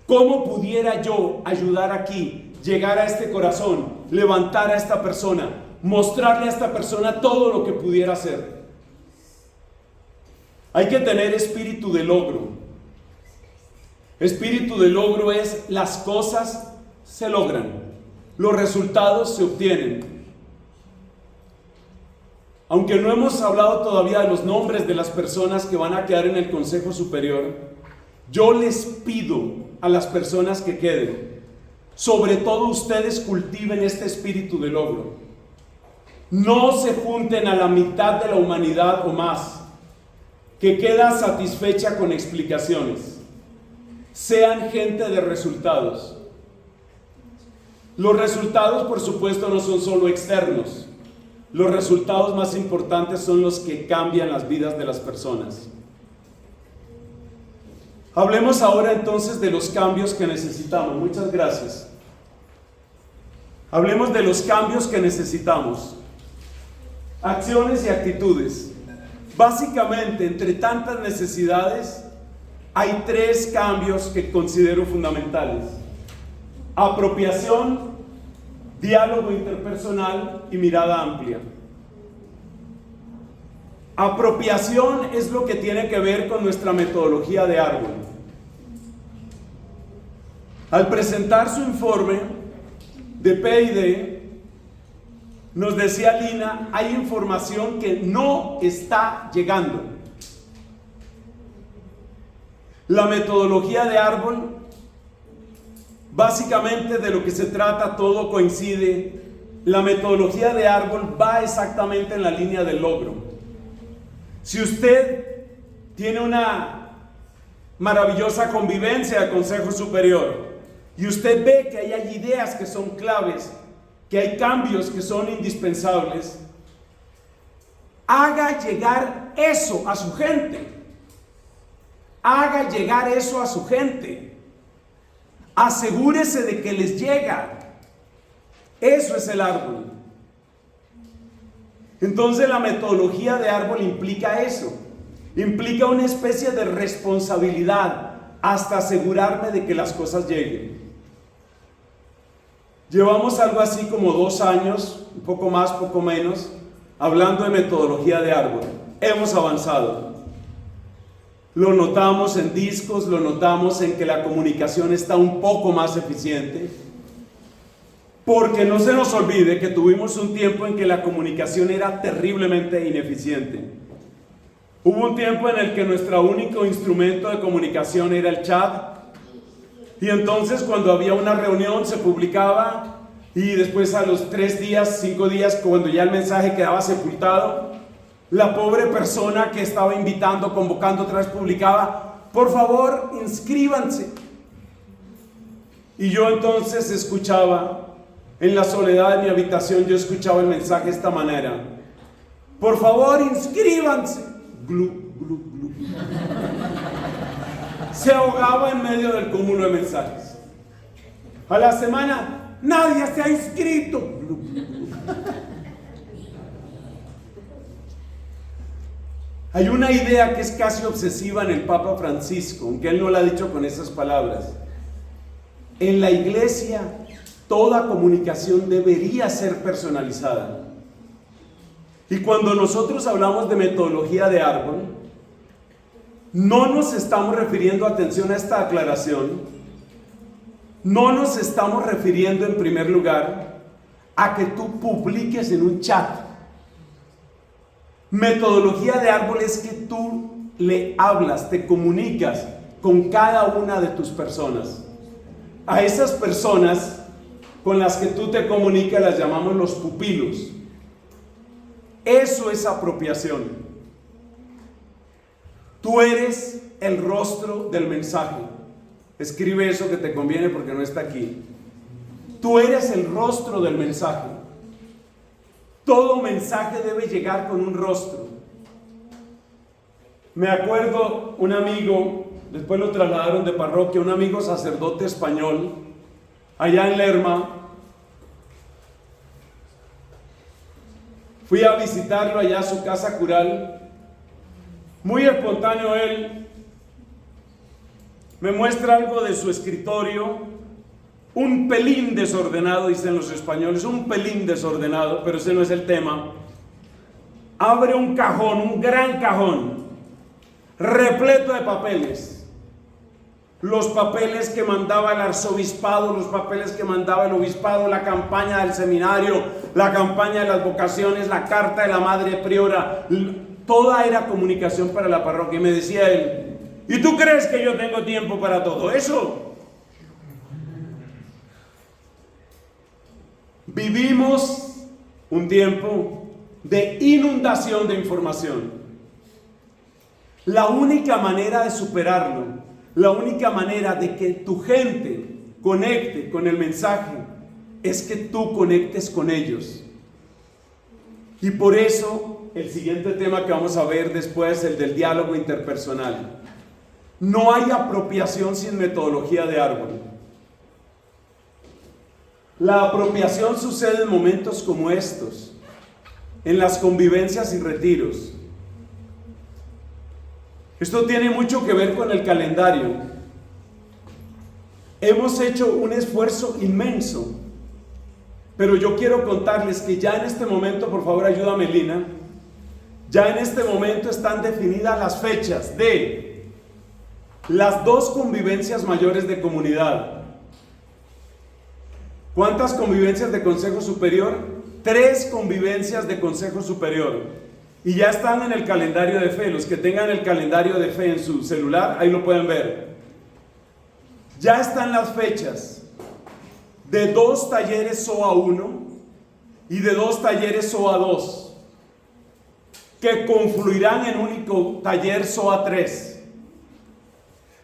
¿Cómo pudiera yo ayudar aquí, llegar a este corazón, levantar a esta persona, mostrarle a esta persona todo lo que pudiera hacer? Hay que tener espíritu de logro. Espíritu de logro es las cosas se logran, los resultados se obtienen. Aunque no hemos hablado todavía de los nombres de las personas que van a quedar en el Consejo Superior, yo les pido a las personas que queden, sobre todo ustedes cultiven este espíritu de logro. No se junten a la mitad de la humanidad o más, que queda satisfecha con explicaciones. Sean gente de resultados. Los resultados, por supuesto, no son solo externos. Los resultados más importantes son los que cambian las vidas de las personas. Hablemos ahora entonces de los cambios que necesitamos. Muchas gracias. Hablemos de los cambios que necesitamos. Acciones y actitudes. Básicamente, entre tantas necesidades, hay 3 cambios que considero fundamentales: apropiación, diálogo interpersonal y mirada amplia. Apropiación es lo que tiene que ver con nuestra metodología de árbol. Al presentar su informe de P&D, nos decía Lina, hay información que no está llegando. La metodología de árbol, básicamente de lo que se trata, todo coincide. La metodología de árbol va exactamente en la línea del logro. Si usted tiene una maravillosa convivencia de Consejo Superior y usted ve que hay ideas que son claves, que hay cambios que son indispensables, haga llegar eso a su gente. Haga llegar eso a su gente. Asegúrese de que les llega. Eso es el árbol. Entonces la metodología de árbol implica eso. Implica una especie de responsabilidad hasta asegurarme de que las cosas lleguen. Llevamos algo así como 2 años, un poco más, poco menos, hablando de metodología de árbol. Hemos avanzado. Lo notamos en discos, lo notamos en que la comunicación está un poco más eficiente. Porque no se nos olvide que tuvimos un tiempo en que la comunicación era terriblemente ineficiente. Hubo un tiempo en el que nuestro único instrumento de comunicación era el chat. Y entonces cuando había una reunión se publicaba y después a los 3 días, 5 días, cuando ya el mensaje quedaba sepultado, la pobre persona que estaba invitando, convocando otra vez publicaba: por favor, inscríbanse. Y yo entonces escuchaba, en la soledad de mi habitación, yo escuchaba el mensaje de esta manera: por favor, inscríbanse. Glu, glu, glu. se ahogaba en medio del cúmulo de mensajes. A la semana, nadie se ha inscrito. Hay una idea que es casi obsesiva en el Papa Francisco, aunque él no la ha dicho con esas palabras. En la iglesia, toda comunicación debería ser personalizada. Y cuando nosotros hablamos de metodología de árbol, no nos estamos refiriendo, atención a esta aclaración, no nos estamos refiriendo en primer lugar a que tú publiques en un chat. Metodología de árbol es que tú le hablas, te comunicas con cada una de tus personas. A esas personas con las que tú te comunicas las llamamos los pupilos. Eso es apropiación. Tú eres el rostro del mensaje. Escribe eso que te conviene porque no está aquí. Tú eres el rostro del mensaje. Todo mensaje debe llegar con un rostro. Me acuerdo un amigo, después lo trasladaron de parroquia, un amigo sacerdote español, allá en Lerma. Fui a visitarlo allá a su casa cural. Muy espontáneo él. Me muestra algo de su escritorio. Un pelín desordenado, dicen los españoles, un pelín desordenado, pero ese no es el tema. Abre un cajón, un gran cajón, repleto de papeles. Los papeles que mandaba el arzobispado, los papeles que mandaba el obispado, la campaña del seminario, la campaña de las vocaciones, la carta de la madre priora, toda era comunicación para la parroquia. Y me decía él, ¿y tú crees que yo tengo tiempo para todo eso? Vivimos un tiempo de inundación de información. La única manera de superarlo, la única manera de que tu gente conecte con el mensaje, es que tú conectes con ellos. Y por eso, el siguiente tema que vamos a ver después, el del diálogo interpersonal. No hay apropiación sin metodología de árbol. La apropiación sucede en momentos como estos, en las convivencias y retiros. Esto tiene mucho que ver con el calendario. Hemos hecho un esfuerzo inmenso, pero yo quiero contarles que ya en este momento, por favor ayúdame Lina, ya en este momento están definidas las fechas de las 2 convivencias mayores de comunidad. ¿Cuántas convivencias de Consejo Superior? 3 convivencias de Consejo Superior. Y ya están en el calendario de fe. Los que tengan el calendario de fe en su celular, ahí lo pueden ver. Ya están las fechas de 2 talleres SOA 1 y de 2 talleres SOA 2, que confluirán en único taller SOA 3.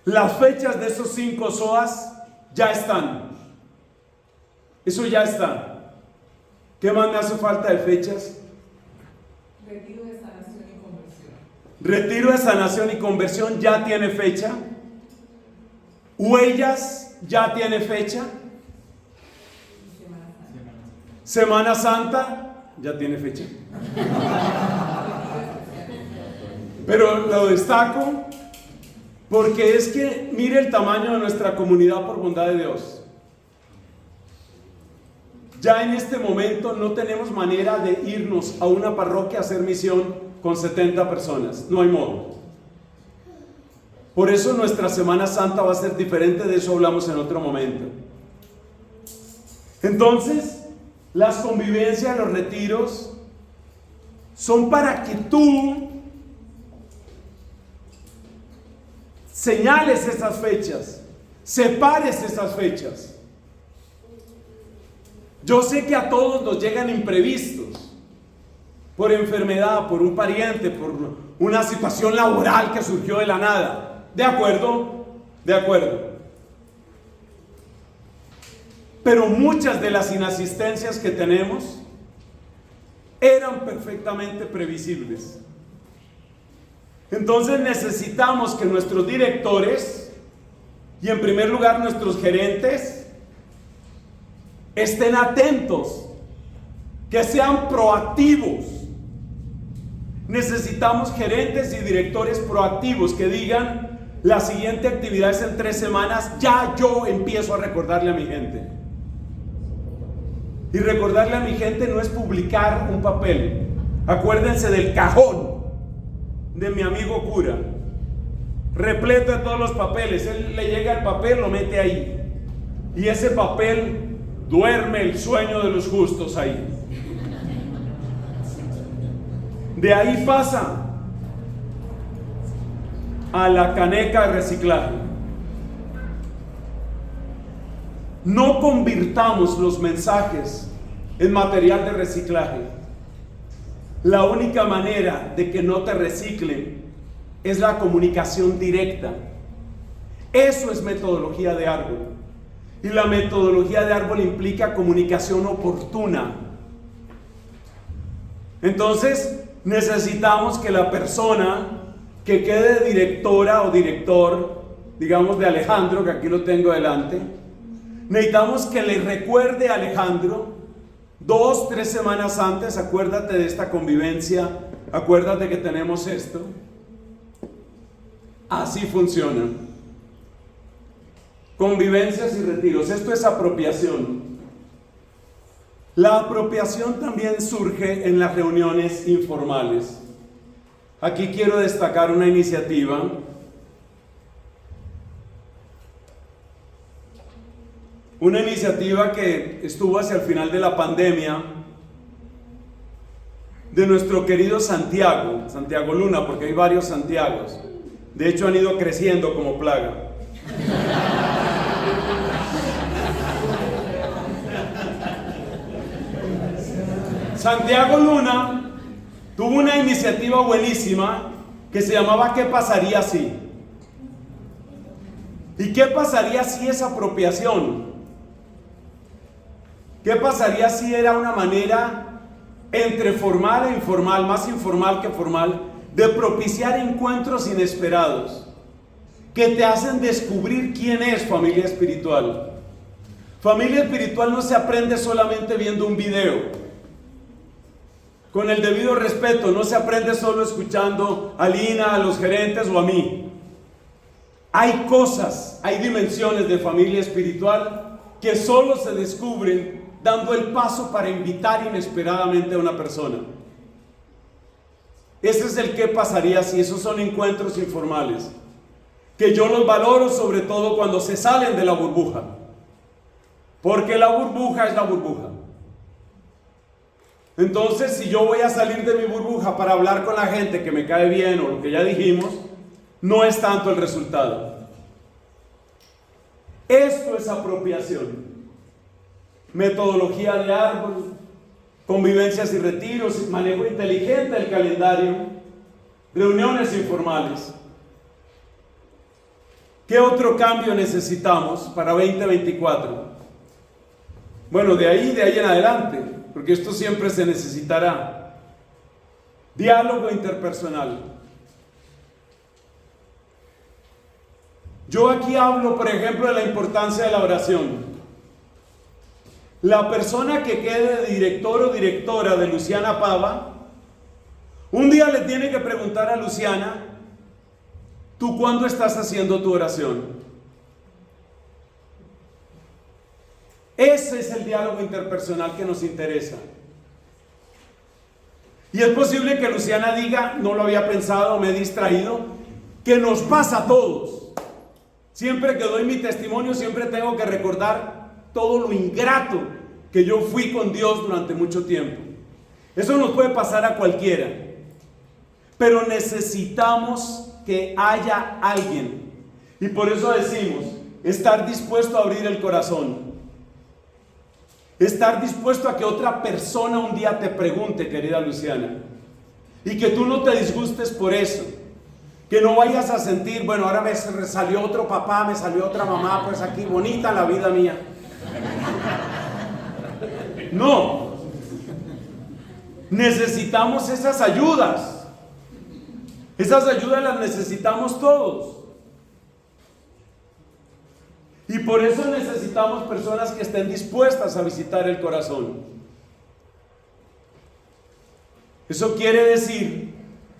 Las fechas de esos 5 SOAs ya están. Eso ya está. ¿Qué más me hace falta de fechas? Retiro de sanación y conversión. Retiro de sanación y conversión ya tiene fecha. Huellas ya tiene fecha. Semana Santa ya tiene fecha. Pero lo destaco porque es que mire el tamaño de nuestra comunidad por bondad de Dios. Ya en este momento no tenemos manera de irnos a una parroquia a hacer misión con 70 personas. No hay modo. Por eso nuestra Semana Santa va a ser diferente, de eso hablamos en otro momento. Entonces, las convivencias, los retiros, son para que tú señales esas fechas, separes esas fechas. Yo sé que a todos nos llegan imprevistos, por enfermedad, por un pariente, por una situación laboral que surgió de la nada. ¿De acuerdo? De acuerdo. Pero muchas de las inasistencias que tenemos eran perfectamente previsibles. Entonces necesitamos que nuestros directores y en primer lugar nuestros gerentes estén atentos, que sean proactivos. Necesitamos gerentes y directores proactivos que digan: la siguiente actividad es en 3 semanas, ya yo empiezo a recordarle a mi gente. Y recordarle a mi gente no es publicar un papel. Acuérdense del cajón de mi amigo cura, repleto de todos los papeles. Él le llega el papel, lo mete ahí, y ese papel duerme el sueño de los justos ahí. De ahí pasa a la caneca de reciclaje. No convirtamos los mensajes en material de reciclaje. La única manera de que no te reciclen es la comunicación directa. Eso es metodología de árbol. Y la metodología de árbol implica comunicación oportuna. Entonces, necesitamos que la persona que quede directora o director, digamos de Alejandro, que aquí lo tengo delante, necesitamos que le recuerde a Alejandro 2, 3 semanas antes: acuérdate de esta convivencia, acuérdate que tenemos esto. Así funciona. Convivencias y retiros. Esto es apropiación. La apropiación también surge en las reuniones informales. Aquí quiero destacar una iniciativa que estuvo hacia el final de la pandemia, de nuestro querido Santiago Luna, porque hay varios Santiagos. De hecho, han ido creciendo como plaga. Santiago Luna tuvo una iniciativa buenísima que se llamaba ¿Qué pasaría si? ¿Y qué pasaría si es apropiación? ¿Qué pasaría si era una manera entre formal e informal, más informal que formal, de propiciar encuentros inesperados que te hacen descubrir quién es familia espiritual? Familia espiritual no se aprende solamente viendo un video. Con el debido respeto, no se aprende solo escuchando a Lina, a los gerentes o a mí. Hay cosas, hay dimensiones de familia espiritual que solo se descubren dando el paso para invitar inesperadamente a una persona. Ese es el qué pasaría si. Esos son encuentros informales, que yo los valoro sobre todo cuando se salen de la burbuja, porque la burbuja es la burbuja. Entonces, si yo voy a salir de mi burbuja para hablar con la gente que me cae bien o lo que ya dijimos, no es tanto el resultado. Esto es apropiación. Metodología de árbol, convivencias y retiros, manejo inteligente del calendario, reuniones informales. ¿Qué otro cambio necesitamos para 2024? Bueno, de ahí en adelante, porque esto siempre se necesitará. Diálogo interpersonal. Yo aquí hablo, por ejemplo, de la importancia de la oración. La persona que quede de director o directora de Luciana Pava, un día le tiene que preguntar a Luciana: ¿tú cuándo estás haciendo tu oración? Ese es el diálogo interpersonal que nos interesa. Y es posible que Luciana diga: no lo había pensado, me he distraído, que nos pasa a todos. Siempre que doy mi testimonio, siempre tengo que recordar todo lo ingrato que yo fui con Dios durante mucho tiempo. Eso nos puede pasar a cualquiera, pero necesitamos que haya alguien, y por eso decimos: estar dispuesto a abrir el corazón, estar dispuesto a que otra persona un día te pregunte, querida Luciana, y que tú no te disgustes por eso, que no vayas a sentir: bueno, ahora me salió otro papá, me salió otra mamá, pues aquí bonita la vida mía. No, necesitamos esas ayudas. Esas ayudas las necesitamos todos. Y por eso necesitamos personas que estén dispuestas a visitar el corazón. Eso quiere decir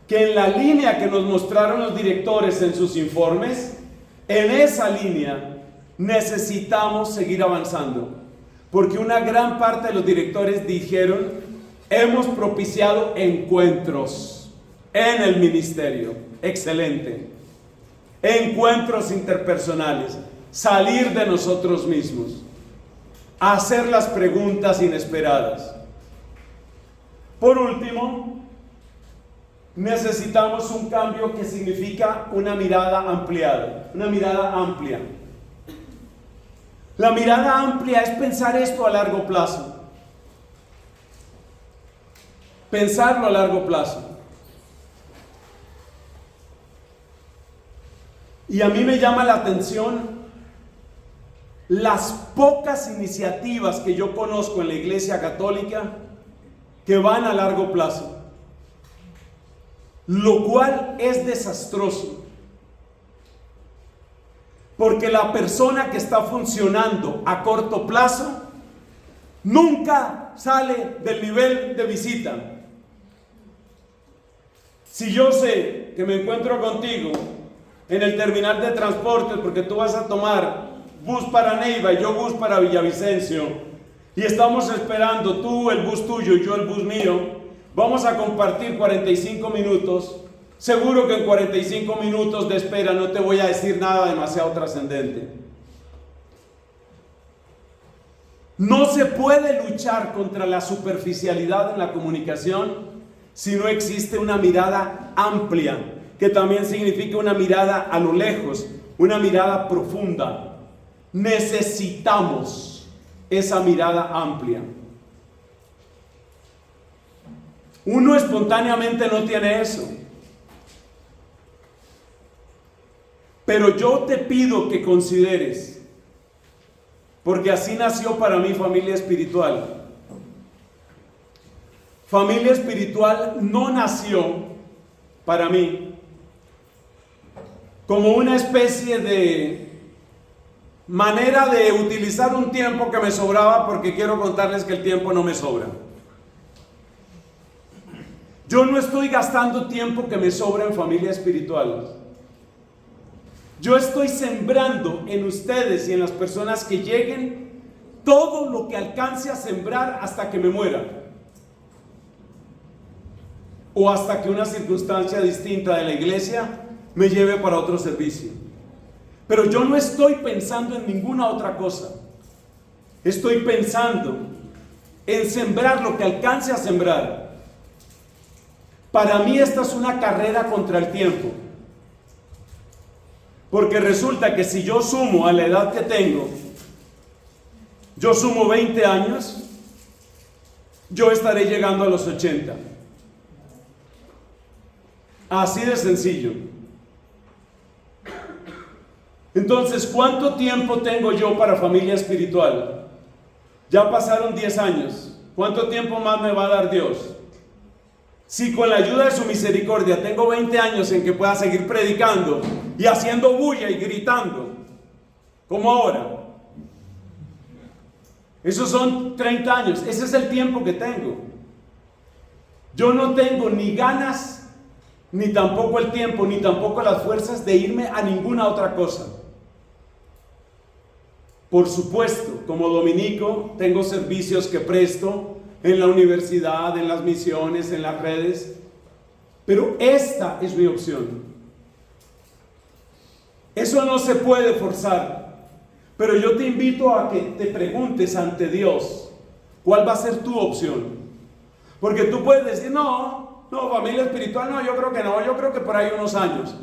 que en la línea que nos mostraron los directores en sus informes, en esa línea necesitamos seguir avanzando. Porque una gran parte de los directores dijeron: hemos propiciado encuentros en el ministerio. Excelente. Encuentros interpersonales. Salir de nosotros mismos. Hacer las preguntas inesperadas. Por último, necesitamos un cambio que significa una mirada ampliada, una mirada amplia. La mirada amplia es pensar esto a largo plazo. Pensarlo a largo plazo. Y a mí me llama la atención las pocas iniciativas que yo conozco en la Iglesia Católica que van a largo plazo, lo cual es desastroso, porque la persona que está funcionando a corto plazo nunca sale del nivel de visita. Si yo sé que me encuentro contigo en el terminal de transportes porque tú vas a tomar bus para Neiva y yo bus para Villavicencio, y estamos esperando, tú el bus tuyo y yo el bus mío, vamos a compartir 45 minutos, seguro que en 45 minutos de espera no te voy a decir nada demasiado trascendente. No se puede luchar contra la superficialidad en la comunicación si no existe una mirada amplia, que también significa una mirada a lo lejos, una mirada profunda. Necesitamos esa mirada amplia. Uno espontáneamente no tiene eso. Pero yo te pido que consideres, porque así nació para mí Familia Espiritual. Familia Espiritual no nació para mí como una especie de manera de utilizar un tiempo que me sobraba, porque quiero contarles que el tiempo no me sobra. Yo no estoy gastando tiempo que me sobra en Familia Espiritual. Yo estoy sembrando en ustedes y en las personas que lleguen todo lo que alcance a sembrar hasta que me muera, o hasta que una circunstancia distinta de la iglesia me lleve para otro servicio. Pero yo no estoy pensando en ninguna otra cosa. Estoy pensando en sembrar lo que alcance a sembrar. Para mí esta es una carrera contra el tiempo. Porque resulta que si yo sumo a la edad que tengo, yo sumo 20 años, yo estaré llegando a los 80. Así de sencillo. Entonces, ¿cuánto tiempo tengo yo para Familia Espiritual? Ya pasaron 10 años. ¿Cuánto tiempo más me va a dar Dios? Si con la ayuda de su misericordia tengo 20 años en que pueda seguir predicando y haciendo bulla y gritando, como ahora, esos son 30 años. Ese es el tiempo que tengo. Yo no tengo ni ganas, ni tampoco el tiempo, ni tampoco las fuerzas de irme a ninguna otra cosa. Por supuesto, como dominico, tengo servicios que presto en la universidad, en las misiones, en las redes, pero esta es mi opción. Eso no se puede forzar, pero yo te invito a que te preguntes ante Dios, ¿cuál va a ser tu opción? Porque tú puedes decir, no, Familia Espiritual, no, yo creo que por ahí unos años.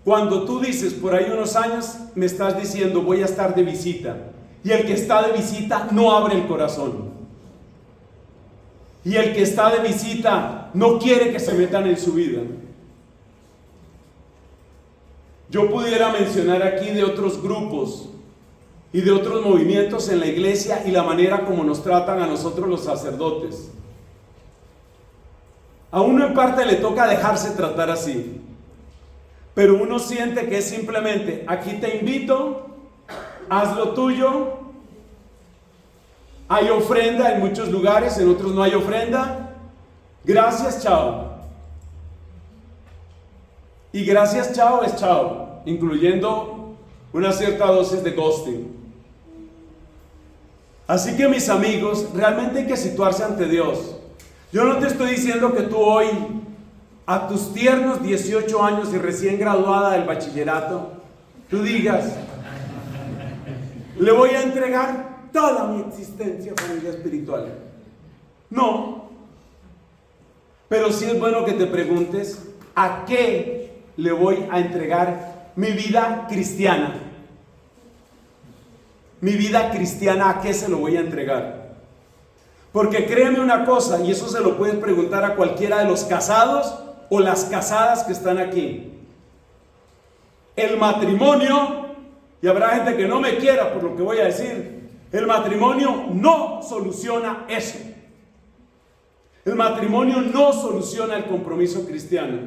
Cuando tú dices por ahí unos años, me estás diciendo voy a estar de visita. Y el que está de visita no abre el corazón. Y el que está de visita no quiere que se metan en su vida. Yo pudiera mencionar aquí de otros grupos y de otros movimientos en la iglesia y la manera como nos tratan a nosotros los sacerdotes. A uno en parte le toca dejarse tratar así, pero uno siente que es simplemente, aquí te invito haz lo tuyo. Hay ofrenda en muchos lugares, en otros no hay ofrenda. Gracias, chao. Y gracias, chao es chao, incluyendo una cierta dosis de ghosting. Así que, mis amigos, realmente hay que situarse ante Dios. Yo no te estoy diciendo que tú hoy, a tus tiernos 18 años y recién graduada del bachillerato, tú digas: le voy a entregar toda mi existencia para mi vida espiritual. No. Pero sí es bueno que te preguntes: ¿a qué le voy a entregar mi vida cristiana? Mi vida cristiana, ¿a qué se lo voy a entregar? Porque créeme una cosa, y eso se lo puedes preguntar a cualquiera de los casados o las casadas que están aquí. El matrimonio, y habrá gente que no me quiera por lo que voy a decir, el matrimonio no soluciona eso. El matrimonio no soluciona el compromiso cristiano.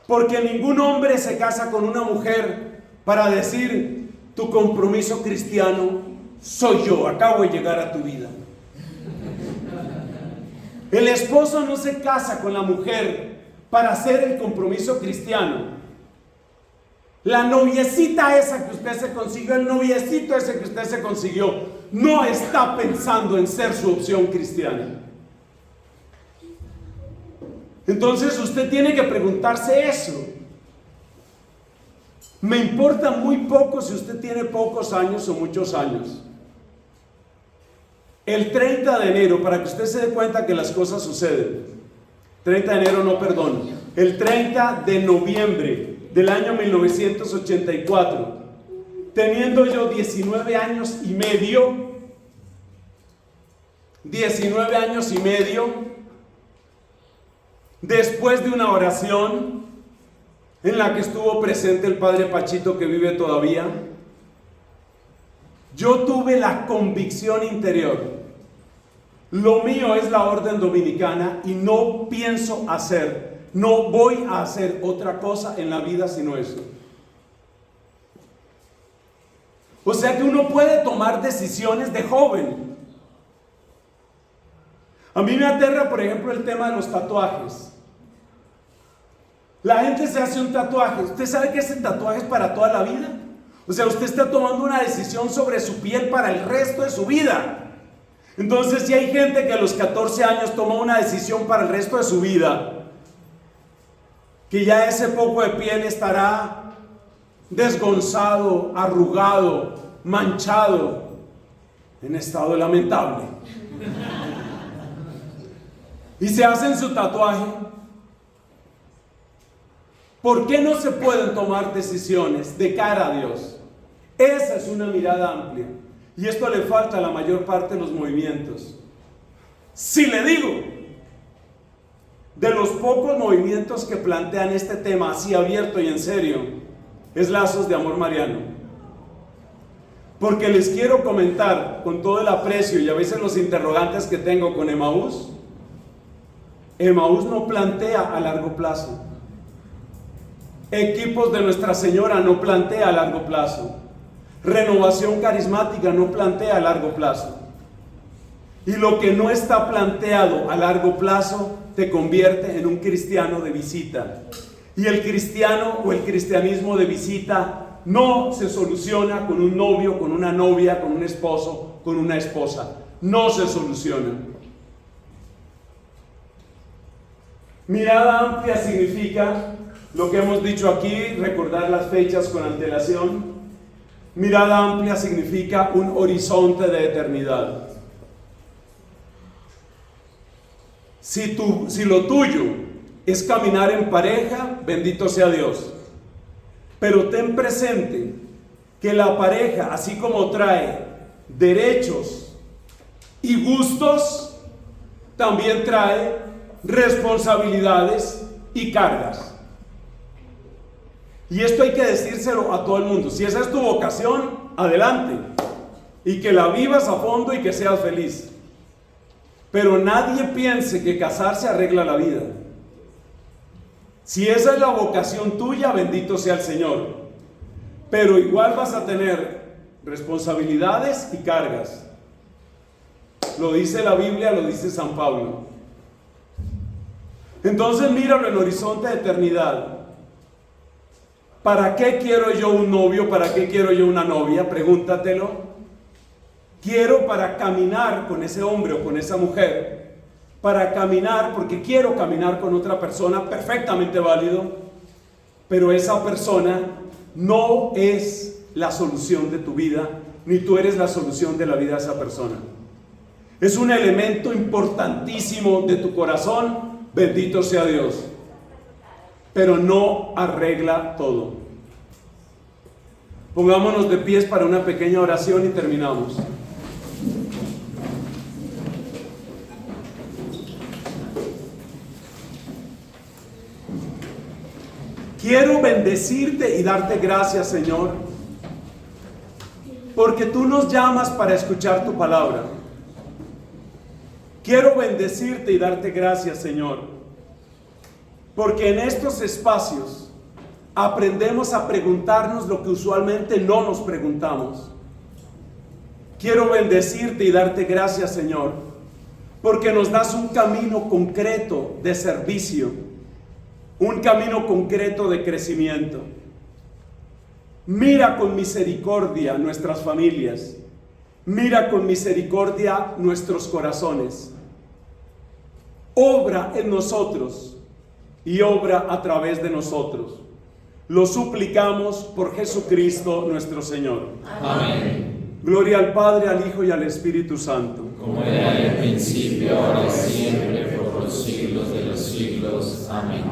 Porque ningún hombre se casa con una mujer para decir: tu compromiso cristiano soy yo, acabo de llegar a tu vida. El esposo no se casa con la mujer para hacer el compromiso cristiano. La noviecita esa que usted se consiguió, el noviecito ese que usted se consiguió, no está pensando en ser su opción cristiana. Entonces usted tiene que preguntarse eso. Me importa muy poco si usted tiene pocos años o muchos años. El 30 de enero, para que usted se dé cuenta que las cosas suceden. 30 de enero, no, perdón. El 30 de noviembre del año 1984, teniendo yo 19 años y medio, después de una oración en la que estuvo presente el padre Pachito, que vive todavía, yo tuve la convicción interior: lo mío es la orden dominicana y no pienso hacer, no voy a hacer otra cosa en la vida sino eso. O sea que uno puede tomar decisiones de joven. A mí me aterra, por ejemplo, el tema de los tatuajes. La gente se hace un tatuaje. ¿Usted sabe que ese tatuaje es para toda la vida? O sea, usted está tomando una decisión sobre su piel para el resto de su vida. Entonces, si hay gente que a los 14 años toma una decisión para el resto de su vida, que ya ese poco de piel estará desgonzado, arrugado, manchado, en estado lamentable, y se hacen su tatuaje, ¿por qué no se pueden tomar decisiones de cara a Dios? Esa es una mirada amplia. Y esto le falta a la mayor parte de los movimientos. Si le digo, de los pocos movimientos que plantean este tema así abierto y en serio, es Lazos de Amor Mariano. Porque les quiero comentar, con todo el aprecio y a veces los interrogantes que tengo con Emaús, Emaús no plantea a largo plazo. Equipos de Nuestra Señora no plantea a largo plazo. Renovación Carismática no plantea a largo plazo. Y lo que no está planteado a largo plazo te convierte en un cristiano de visita. Y el cristiano o el cristianismo de visita no se soluciona con un novio, con una novia, con un esposo, con una esposa. No se soluciona. Mirada amplia significa lo que hemos dicho aquí, recordar las fechas con antelación. Mirada amplia significa un horizonte de eternidad. Si lo tuyo es caminar en pareja, bendito sea Dios. Pero ten presente que la pareja, así como trae derechos y gustos, también trae responsabilidades y cargas. Y esto hay que decírselo a todo el mundo. Si esa es tu vocación, adelante. Y que la vivas a fondo y que seas feliz. Pero nadie piense que casarse arregla la vida. Si esa es la vocación tuya, bendito sea el Señor. Pero igual vas a tener responsabilidades y cargas. Lo dice la Biblia, lo dice San Pablo. Entonces míralo en horizonte de eternidad. ¿Para qué quiero yo un novio? ¿Para qué quiero yo una novia? Pregúntatelo. Quiero para caminar con ese hombre o con esa mujer. Para caminar porque quiero caminar con otra persona, perfectamente válido. Pero esa persona no es la solución de tu vida, ni tú eres la solución de la vida de esa persona. Es un elemento importantísimo de tu corazón, bendito sea Dios, pero no arregla todo. Pongámonos de pies para una pequeña oración y terminamos. Quiero bendecirte y darte gracias, Señor, porque tú nos llamas para escuchar tu palabra. Quiero bendecirte y darte gracias, Señor, porque en estos espacios aprendemos a preguntarnos lo que usualmente no nos preguntamos. Quiero bendecirte y darte gracias, Señor, porque nos das un camino concreto de servicio, un camino concreto de crecimiento. Mira con misericordia nuestras familias, mira con misericordia nuestros corazones. Obra en nosotros y obra a través de nosotros. Lo suplicamos por Jesucristo nuestro Señor. Amén. Gloria al Padre, al Hijo y al Espíritu Santo. Como era en el principio, ahora y siempre, por los siglos de los siglos. Amén.